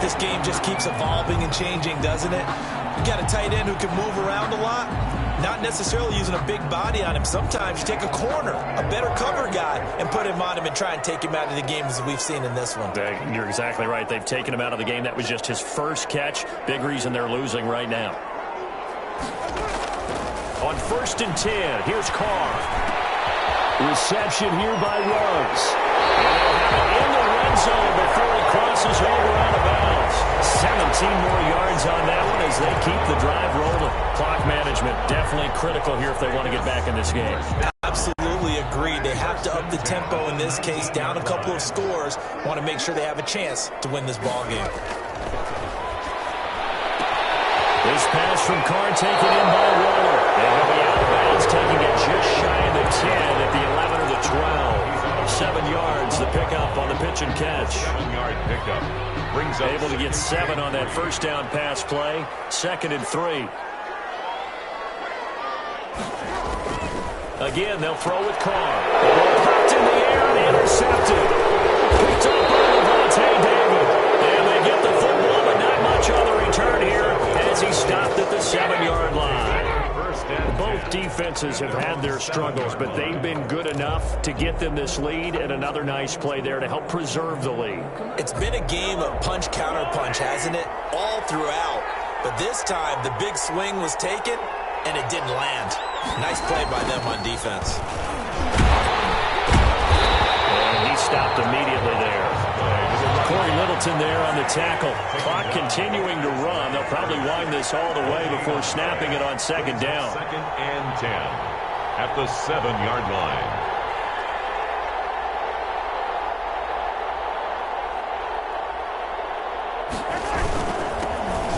This game just keeps evolving and changing, doesn't it? You got a tight end who can move around a lot, not necessarily using a big body on him. Sometimes you take a corner, a better cover guy, and put him on him and try and take him out of the game, as we've seen in this one. You're exactly right. They've taken him out of the game. That was just his first catch. Big reason they're losing right now. On 1st and 10, here's Carr. Reception here by Ruggs. And they'll have it in the red zone before he crosses over out of bounds. 17 more yards on that one as they keep the drive rolling. Clock management definitely critical here if they want to get back in this game. Absolutely agreed. They have to up the tempo in this case, down a couple of scores. Want to make sure they have a chance to win this ball game. This pass from Carr taken in by Waller. And he'll be out of bounds, taking it just shy of the 10 at the 11 or the 12. 7 yards, the pickup on the pitch and catch. 7-yard pickup. Brings up able to get 7 on that first down pass play. 2nd and 3. Again, they'll throw with Carr. The ball popped in the air and intercepted. Picked up by Levante David. And they get the football, but not much on the return here as he stopped at the 7-yard line. Both defenses have had their struggles, but they've been good enough to get them this lead, and another nice play there to help preserve the lead. It's been a game of punch-counter-punch, hasn't it? All throughout. But this time, the big swing was taken, and it didn't land. Nice play by them on defense. And he stopped immediately there. Corey Littleton there on the tackle. Clock continuing to run. They'll probably wind this all the way before snapping it on 2nd down. 2nd and 10 at the 7-yard line.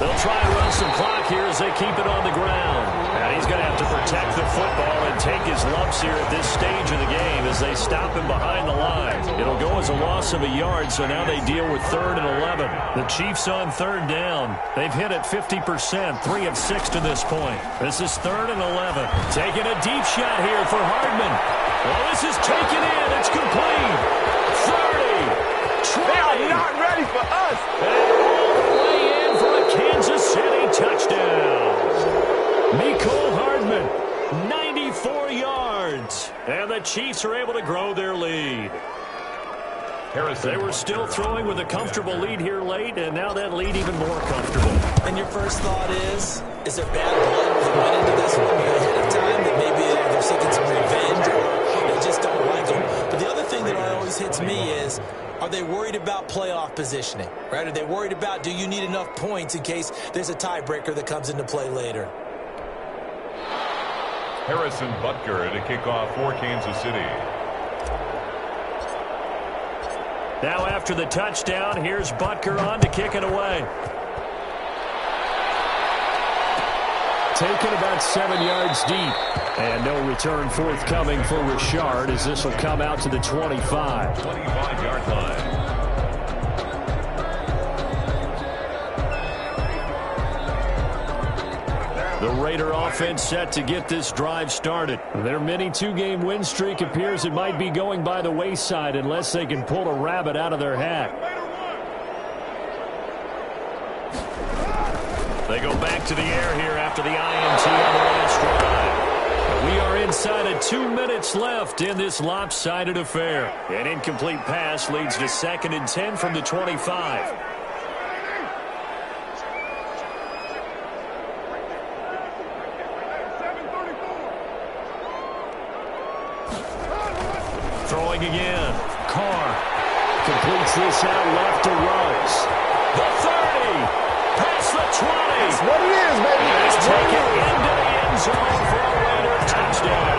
They'll try and run some clock here as they keep it on the ground. And he's going to have to protect the football and take his lumps here at this stage of the game as they stop him behind the line. It'll go as a loss of a yard, so now they deal with 3rd and 11. The Chiefs on 3rd down. They've hit it 50%, 3 of 6 to this point. This is 3rd and 11. Taking a deep shot here for Hardman. Well, this is taken in. It's complete. 30. 20. They are not ready for us. And all the way in for a Kansas City touchdown. Mecole Hardman, 94 yards. And the Chiefs are able to grow their lead. They were still throwing with a comfortable lead here late, and now that lead even more comfortable. And your first thought is there bad blood that went into this one ahead of time, that maybe they're seeking some revenge or they just don't like them? But the other thing that always hits me is, are they worried about playoff positioning? Right? Are they worried about, do you need enough points in case there's a tiebreaker that comes into play later? Harrison Butker to kick off for Kansas City. Now after the touchdown, here's Butker on to kick it away. Taken about 7 yards deep. And no return forthcoming for Richard as this will come out to the 25. 25-yard line. The Raider offense set to get this drive started. Their mini 2-game win streak appears it might be going by the wayside unless they can pull a rabbit out of their hat. They go back to the air here after the INT on the last drive. We are inside of 2 minutes left in this lopsided affair. An incomplete pass leads to 2nd and 10 from the 25. Throwing again. Carr completes this out left to Ruggs. The 30. Past the 20. That's what it is, baby. Let's take it into the end zone for a Raider touchdown.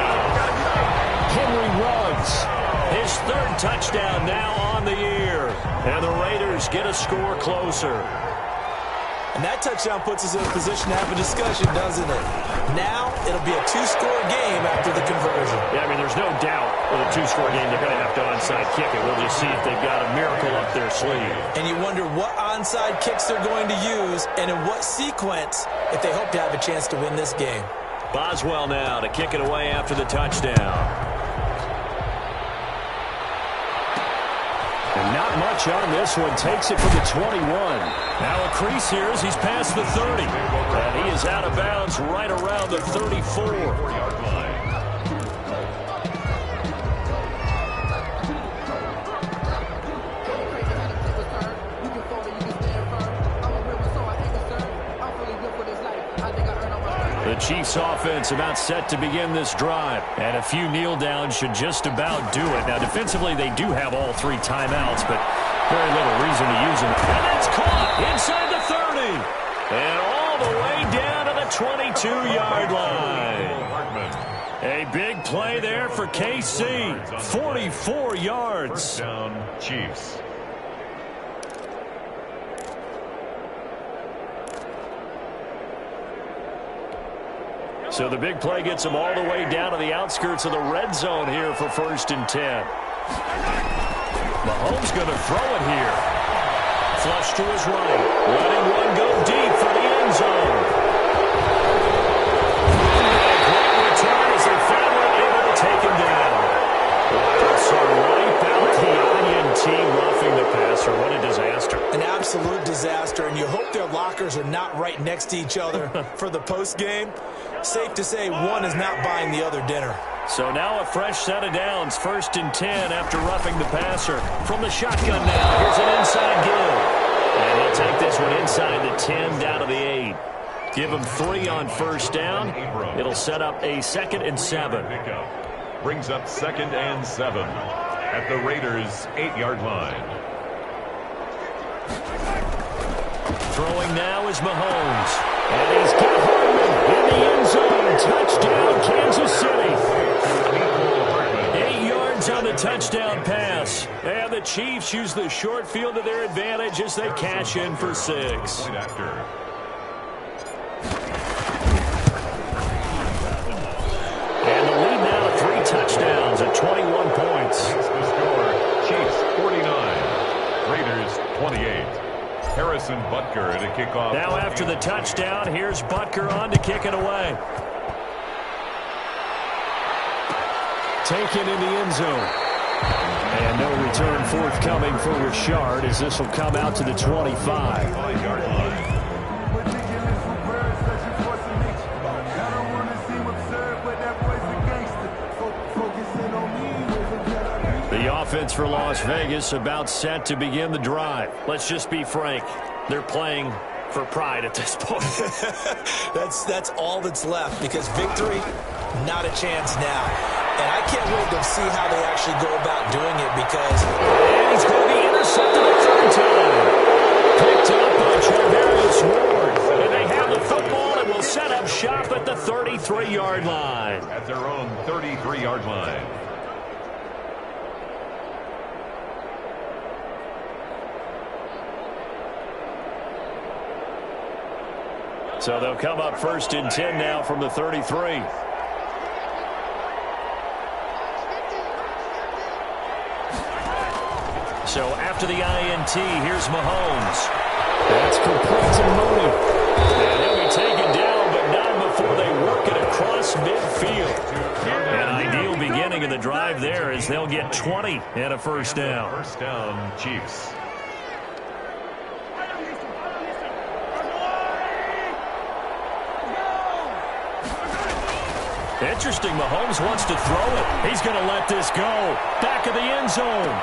Henry Ruggs, his 3rd touchdown now on the year. And the Raiders get a score closer. And that touchdown puts us in a position to have a discussion, doesn't it? Now it'll be a 2-score game after the conversion. Yeah, I mean, there's no doubt with a 2-score game they're going to have to onside kick it. We'll just see if they've got a miracle up their sleeve. And you wonder what onside kicks they're going to use and in what sequence if they hope to have a chance to win this game. Boswell now to kick it away after the touchdown. And not much on this one. Takes it from the 21. Now a crease here as he's past the 30. And he is out of bounds right around the 34. The Chiefs offense about set to begin this drive. And a few kneel downs should just about do it. Now defensively they do have all 3 timeouts, but very little reason to use them. And it's caught inside the 30. And all the way down to the 22-yard line. A big play there for KC. 44 yards. First down, Chiefs. So the big play gets them all the way down to the outskirts of the red zone here for 1st and 10. Mahomes going to throw it here. Flush to his right. Letting one go deep for the end zone. Great return as they finally able to take him down. So wipe out the Onion team roughing the passer. What a disaster. An absolute disaster, and you hope their lockers are not right next to each other for the post game. Safe to say one is not buying the other dinner. So now a fresh set of downs. 1st and 10 after roughing the passer. From the shotgun now. Here's an inside give. And he'll take this one inside the 10 down to the 8. Give him 3 on 1st down. It'll set up a 2nd and 7. Brings up 2nd and 7 at the Raiders' 8-yard line. Throwing now is Mahomes. And he's got Hardman in the end zone. Touchdown, Kansas City. 8 yards on the touchdown pass. And the Chiefs use the short field to their advantage as they cash in for 6. Raiders 28. Harrison Butker to kick off. Now after the touchdown, here's Butker on to kick it away. Taken in the end zone. And no return forthcoming for Richard as this will come out to the 25-yard line. The offense for Las Vegas about set to begin the drive. Let's just be frank. They're playing for pride at this point. That's all that's left because victory, not a chance now. And I can't wait to see how they actually go about doing it because... And he's going to be intercepted the third time. Picked up by Travarius Ward. And they have the football and will set up shop at the 33-yard line. At their own 33-yard line. So they'll come up 1st and 10 now from the 33. So after the INT, here's Mahomes. That's complete to Mooney. And he'll be taken down, but not before they work it across midfield. An ideal beginning of the drive there as they'll get 20 and a first down. First down, Chiefs. Interesting, Mahomes wants to throw it. He's going to let this go. Back of the end zone.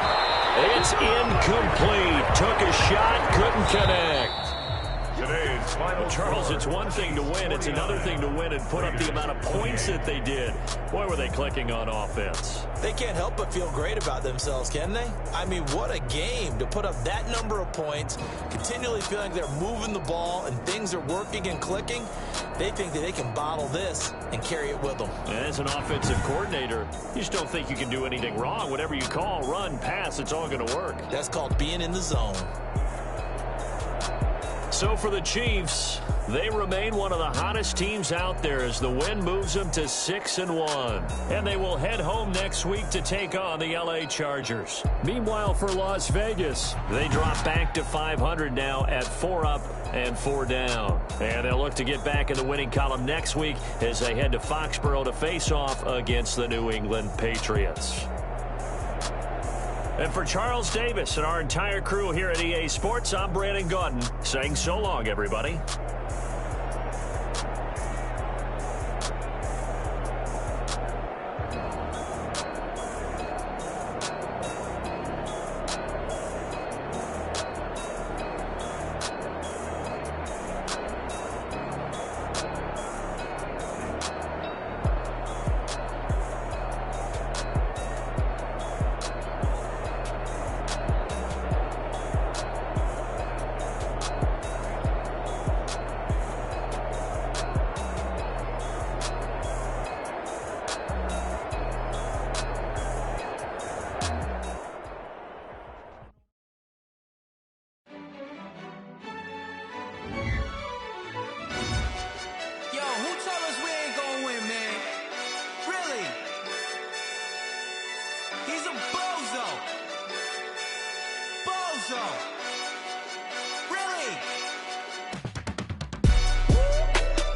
It's incomplete. Took a shot, couldn't connect. Today's final Charles, it's one thing to win. It's another thing to win and put up the amount of points that they did. Boy, were they clicking on offense. They can't help but feel great about themselves, can they? I mean, what a game to put up that number of points, continually feeling they're moving the ball and things are working and clicking. They think that they can bottle this and carry it with them. And as an offensive coordinator, you just don't think you can do anything wrong. Whatever you call, run, pass, it's all going to work. That's called being in the zone. So for the Chiefs, they remain one of the hottest teams out there as the win moves them to 6-1. And they will head home next week to take on the LA Chargers. Meanwhile, for Las Vegas, they drop back to 500 now at 4 up and 4 down. And they'll look to get back in the winning column next week as they head to Foxborough to face off against the New England Patriots. And for Charles Davis and our entire crew here at EA Sports, I'm Brandon Gaudin saying so long, everybody.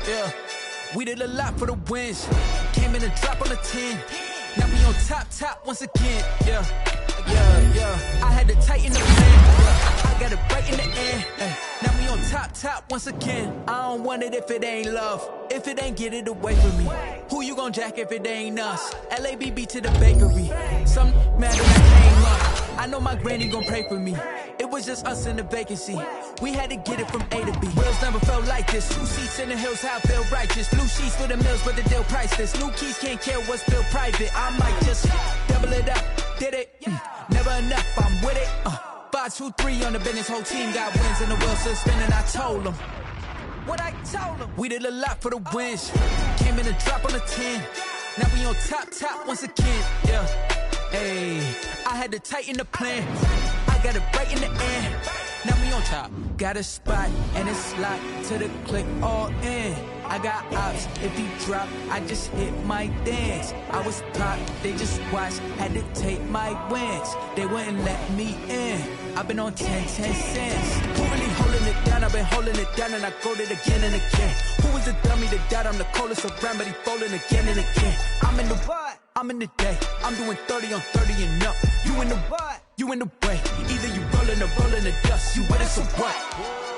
Yeah, we did a lot for the wins. Came in and dropped on the 10. Now we on top once again. Yeah. I had to tighten the plan. I got it right in the end. Now we on top once again. I don't want it if it ain't love. If it ain't, get it away from me. Who you gon' jack if it ain't us? LABB to the bakery. Some mad when I came up. I know my granny gon' pray for me. It was just us in the vacancy. We had to get it from A to B. Wheels never felt like this. 2 seats in the hills, how I feel righteous. Blue sheets for the mills, but the deal priceless. New keys can't care what's still private. I might just double it up. Did it? Never enough, I'm with it. 5, 2, 3 on the business. Whole team got wins and the wheels still spinning. I told them what I told them. We did a lot for the wins. Came in and drop on the 10. Now we on top once again. Yeah. Hey, I had to tighten the plan. I got it right in the end. Now we on top. Got a spot and it's locked to the click all in. I got ops, if he drop, I just hit my dance. I was top, they just watched, had to take my wins. They wouldn't let me in, I've been on 10 cents. Who really holding it down? I've been holding it down and I go it again and again. Who was the dummy that died? I'm the coldest around, but he falling again and again. I'm in the what? I'm in the day, I'm doing 30 on 30 and up. You in the what? You in the way, either you rolling or rolling the dust. You with us or what?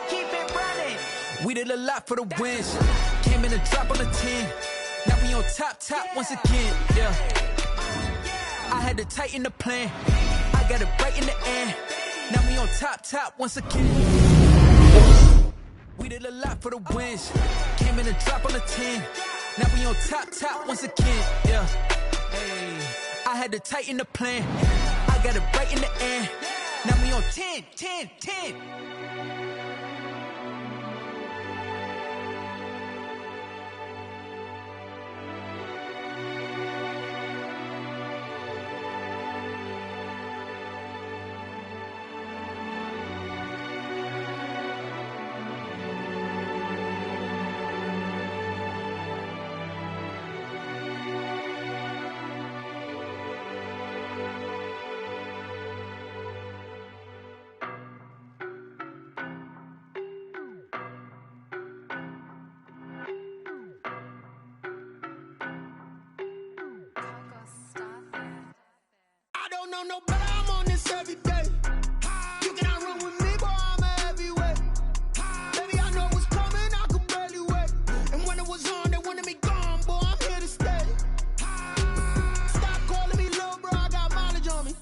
Keep it running. We did a lot for the wins. Came in a drop on the 10. Now we on top once again, yeah. I had to tighten the plan. I got it right in the end. Now we on top once again. We did a lot for the wins. Came in a drop on the 10. Now we on top once again, yeah. Hey, I had to tighten the plan. I got it right in the end. Now we on 10. No, but I'm on this every day. You cannot run with me, boy, I'm a heavyweight. Baby, I know what's coming, I could barely wait. And when it was on, they wanted me gone, boy, I'm here to stay. Stop calling me little bro, I got mileage on me.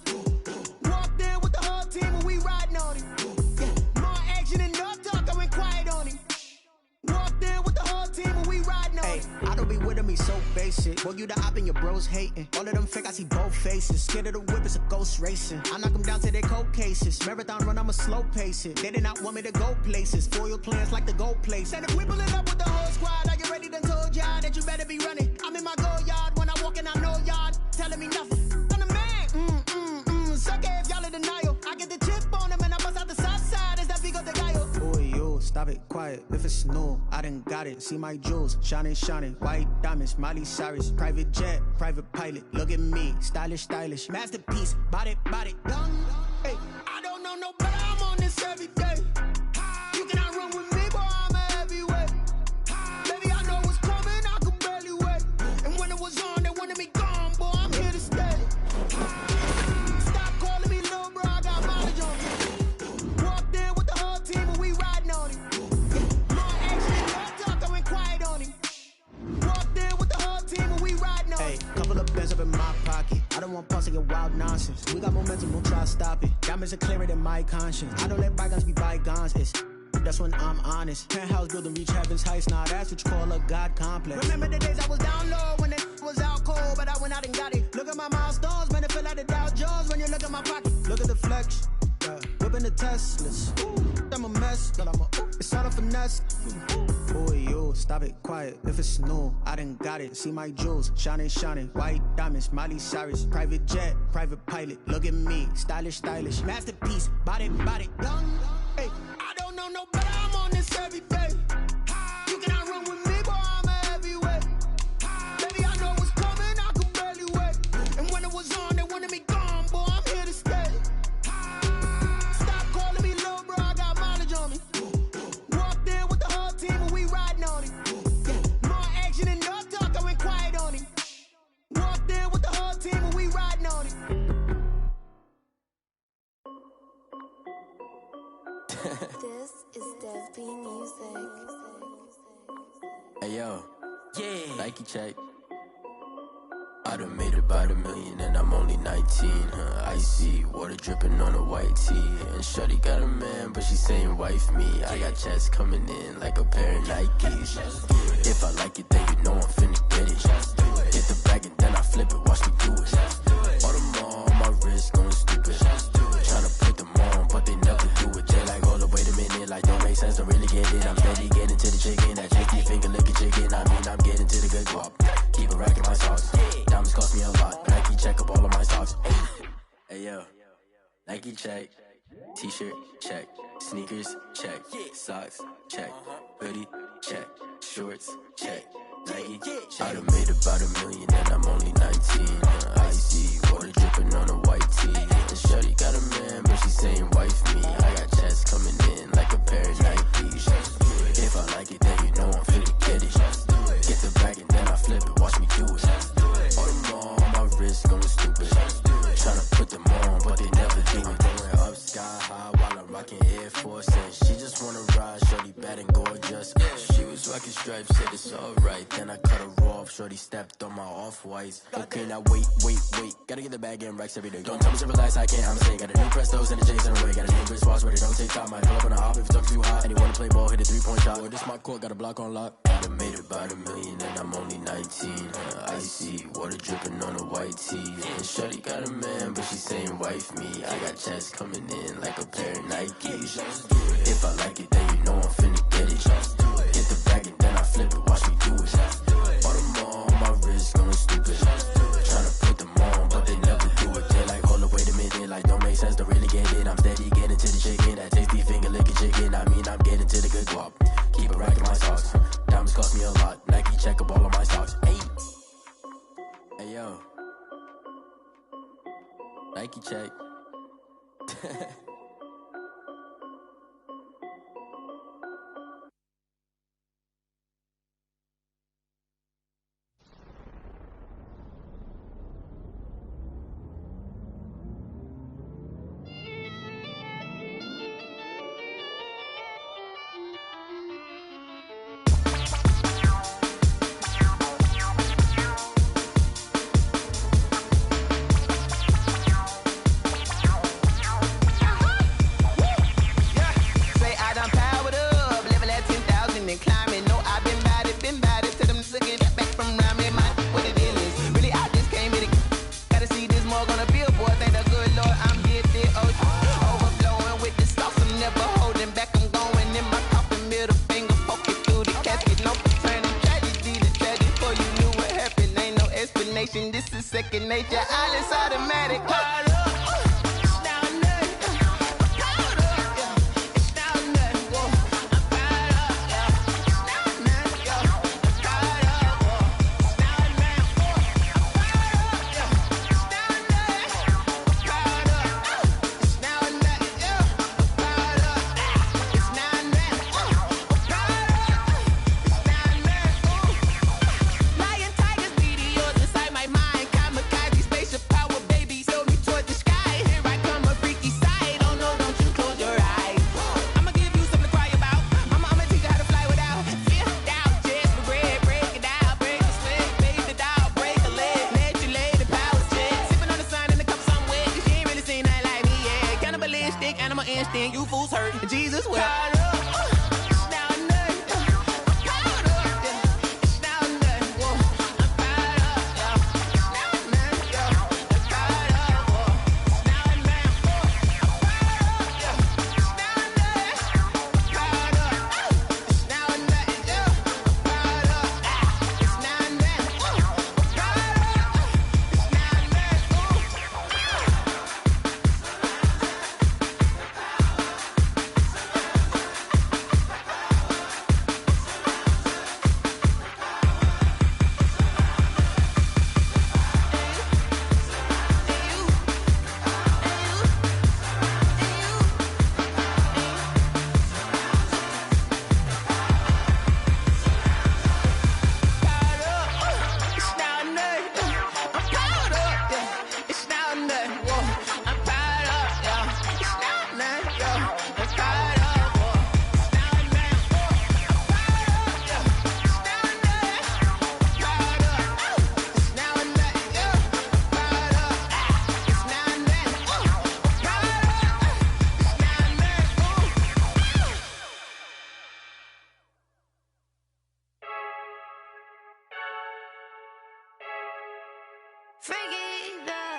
Walked in with the whole team and we riding on him. Yeah, more action and no talk, I went quiet on him. Walked in with the whole team and we riding on him. I don't be with me so basic. Boy, you the op and your bros hating. All of them fake, I see both faces. Scared of the whip, it's a ghost racing. I knock them down to their cold cases. Marathon run, I'ma slow pace it. They did not want me to go places. Foil plans like the gold place. And if we pulling up with the whole squad, I get ready done told y'all that you better be running. I'm in my go yard, when I walk in I know y'all telling me nothing. I'm the man, suck it if y'all in denial. I get the chip on them and I bust out the south side, is that Vigo de Gallo. Boy, yo, stop it, quiet, if it's new, I done got it. See my jewels, shining, white diamonds, Miley Cyrus. Private jet, private pilot, look at me, stylish, masterpiece, body, done. Hey, I don't know no better, I'm on this every day. You cannot run with me, boy, I'm a heavyweight. Baby, I know what's coming, I could barely wait. And when it was on, they wanted me gone, boy, I'm here to stay. Stop calling me little bro, I got mileage on me. Walked in with the whole team and we riding on him. More action, no talk, I went quiet on him. Walked in with the whole team and we riding on him. Hey, couple of bands up in my pocket. I don't want pulse to get wild nonsense. We got momentum, we'll try to stop it. Diamonds are clearer than my conscience. I don't let bygones be bygones. That's when I'm honest. Penthouse building, reach heaven's heights. Nah, that's what you call a God complex. Remember the days I was down low when it was out cold, but I went out and got it. Look at my milestones, man, it feel like the Dow Jones when you look at my pocket. Look at the flex, whipping the Teslas. I'm a mess, but it's all a finesse. Boy, yo, stop it, quiet, if it's new, I done got it. See my jewels, shining, white diamonds, Miley Cyrus. Private jet, private pilot, look at me, stylish, masterpiece, body, done. Hey, I don't know no better, I'm on this every day. You cannot run with me, boy, I'm a heavyweight. Baby, I know what's coming, I could barely wait. And when it was on, they wanted me gone, boy, I'm here to stay. Stop calling me little bro, I got mileage on me. Walked in with the whole team and we riding on him. Yeah, more action and no talk, I went quiet on him. Walked in with the whole team and we riding on him. This is Dev B Music. Hey yo, yeah, Nike check. I done made about $1 million and I'm only 19, Icy, water dripping on a white tee. And shorty got a man, but she saying wife me. I got checks coming in like a pair of Nikes. If I like it, then you know I'm finna get it. Hit the bag and then I flip it, watch me do it. All on my wrist going stupid. Tryna put them on, but they never do it. They like, hold up, wait a minute, like don't make sense, don't really get it. I'm steady getting to the chicken, that chicky finger licking chicken. I mean, I'm getting to the good guap. Keep a rack in my socks. Diamonds cost me a lot. Nike check up all of my socks. Hey yo, Nike check. T-shirt, check. Sneakers, check. Socks, check. Hoodie, check. Shorts, check. Nike, check. I done made about $1 million and I'm only 19. Icy, water dripping on a white tee. And shorty got a man, but she saying wife me. I got checks coming in like a pair of Nikes. If I like it, then you know I'm finna get it. Get the bag and then I flip it, watch me do it. All them all on my wrist going stupid. Tryna put them on, but they never do it. Going up sky high while I'm rocking Air Force. And she just wanna ride, shorty bad and gorgeous. She was rocking stripes, said it's alright. Then I cut her off, shorty stepped on my off-whites. Okay, now wait. Gotta get the bag and racks every day. Don't tell me to relax, I can't, I'm saying. Got a new Prestos and a J's in a way. Got a new wristwatch where they don't take time. Might pull up on a hop if it's talking too hot. And he wanna play ball, hit a 3-point shot. Well, this my court, got a block on lock. I done made about $1 million and I'm only 19. Icy, water dripping on a white tee. And shorty got a man, but she saying wife me. I got checks coming in like a pair of Nikes. If I like it, then you know I'm finna get it. Get the bag and then I flip it, watch me do it. All them all on my wrist going stupid. Tryna put them on, but they never do it. They're like, hold up, wait a minute, like don't make sense, don't really get it. I'm steady getting to the chicken, that tasty finger licking chicken. I mean, I'm getting to the good guap. Keep it racking my socks. Diamonds cost me a lot. Nike check up all of my stocks. Hey yo, Nike check. This is second nature, all is automatic. You fools hurt. Jesus wept.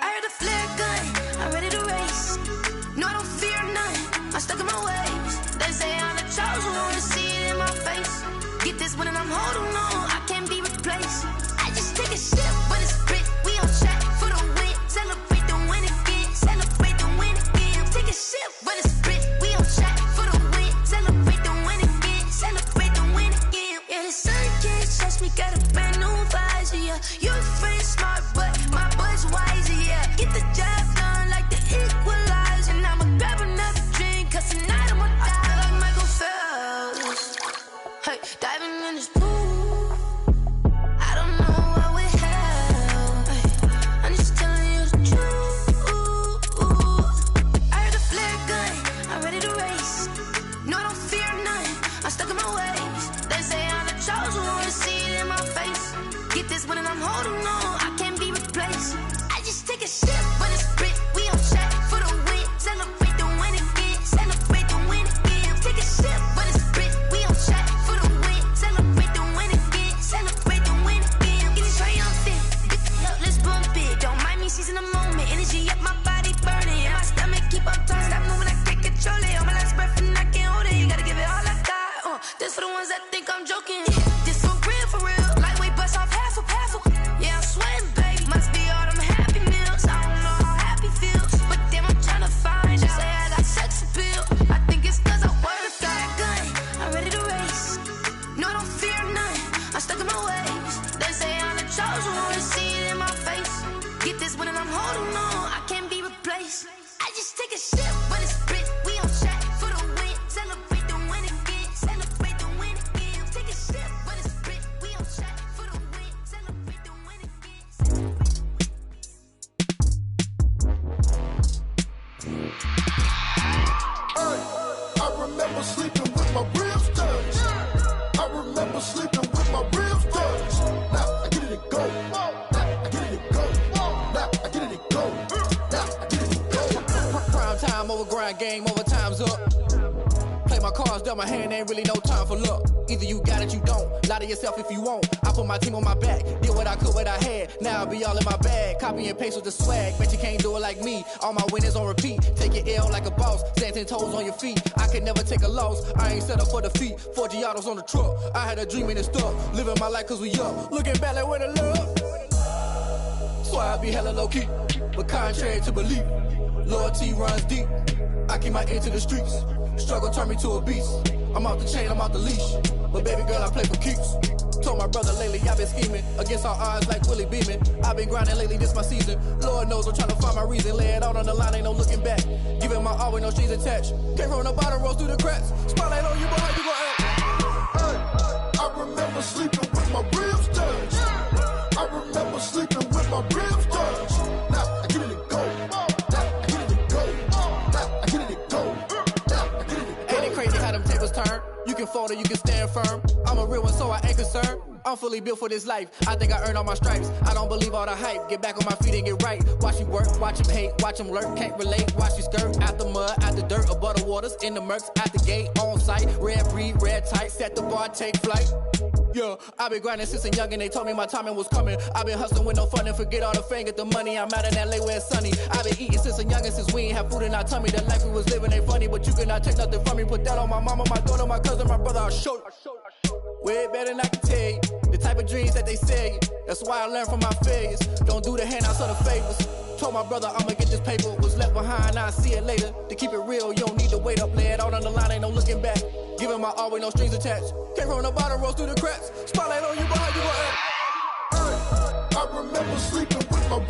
I heard the flare gun, I'm ready to race. No, I don't fear none, I'm stuck in my ways. They say I'm the chosen one, to see it in my face. Get this one and I'm holding on, I can't be replaced. I just take a sip, but it's spit, we on track for the win. Celebrate the win again, celebrate the win again. Take a sip, but it's holding on, I can't be replaced. I just take a sip when it's spit, we on check for the win. Celebrate the win again, celebrate the win again. Take a sip when it's spit, we on check for the win. Celebrate the win again, celebrate the win again. Get it triumphant, look, let's bump it. Don't mind me seizing the moment, energy up my body burning. And my stomach keep up turning, stop moving, I can't control it. On my last breath and I can't hold it, you gotta give it all I got. This for the ones that think I'm joking. This for real, lightweight bust off half a. Yeah, I'm sweating, baby, must be all them happy meals. I don't know how happy feels, but damn, I'm trying to find out. Say I got sex appeal, I think it's cause I work. Got a gun, I'm ready to race. No, I don't fear none, I'm stuck in my ways. They say I'm the chosen one, to see it in my face. Get this when I'm holding on, I can't be replaced. I just take a sip when it's spit, we on check for the win. Celebrate the win again, celebrate the win again. Take a sip when it's spit, we on check for the win. Celebrate the win again. I remember sleeping with my ribs touched. I remember sleeping with my ribs touched. Now I get it and go. Now I get it and go. Now I get it and go. Now I get it and go. Prime time over grind game, over time's up. Play my cards, dealt my hand, ain't really no time for luck. Either you got it, you don't. Lie to yourself if you won't. I put my team on my back, did what I could, what I had. Now I be all in my bag, copy and paste with the swag. Bet you can't do it like me. All my winners on repeat. Take your L like a boss, stand 10 toes on your feet. I can never take a loss. I ain't set up for defeat. 4 Giottos on the truck. I had a dream and it stuck. Living my life cause we up. Looking back like where the love. So I be hella low key, but contrary to belief, loyalty runs deep. I keep my ear to the streets. Struggle turned me to a beast. I'm out the chain, I'm out the leash. But baby girl, I play for keeps. Told my brother lately, I've been scheming against all odds like Willie Beeman. I've been grinding lately, this my season. Lord knows I'm trying to find my reason. Lay it out on the line, ain't no looking back. Giving my all with no strings attached. Came from the bottom, rose through the cracks. Spotlight on you, but how you gon' act? I remember sleeping with my ribs touched. I remember sleeping with my ribs touched. Now I get it and go. Now I get it and go. Now I get it and go. Now I get it and go. Ain't it crazy how them tables turn? You can fold or you can stand firm. I'm a real one, so I ain't concerned. I'm fully built for this life. I think I earned all my stripes. I don't believe all the hype. Get back on my feet and get right. Watch you work, watch him hate, watch him lurk. Can't relate, watch you skirt. Out the mud, out the dirt, above the waters, in the murks, out the gate, on site. Red breed, red tight, set the bar, take flight. Yeah, I been grinding since a youngin', they told me my timing was coming. I been hustling with no fun and forget all the fame, get the money. I'm out in LA where it's sunny. I been eating since a youngin', since we ain't have food in our tummy. The life we was living ain't funny, but you cannot take nothing from me. Put that on my mama, my daughter, my cousin, my brother, I'll show you. Way better than I can tell you. The type of dreams that they sell you. That's why I learned from my failures. Don't do the handouts or the favors. Told my brother I'ma get this paper. Was left behind, I'll see it later. To keep it real, you don't need to wait up. Lay it out on the line, ain't no looking back. Giving my all with no strings attached. Came from the bottom, rose through the cracks. Spotlight on you, but how you gon' act? I remember sleeping with my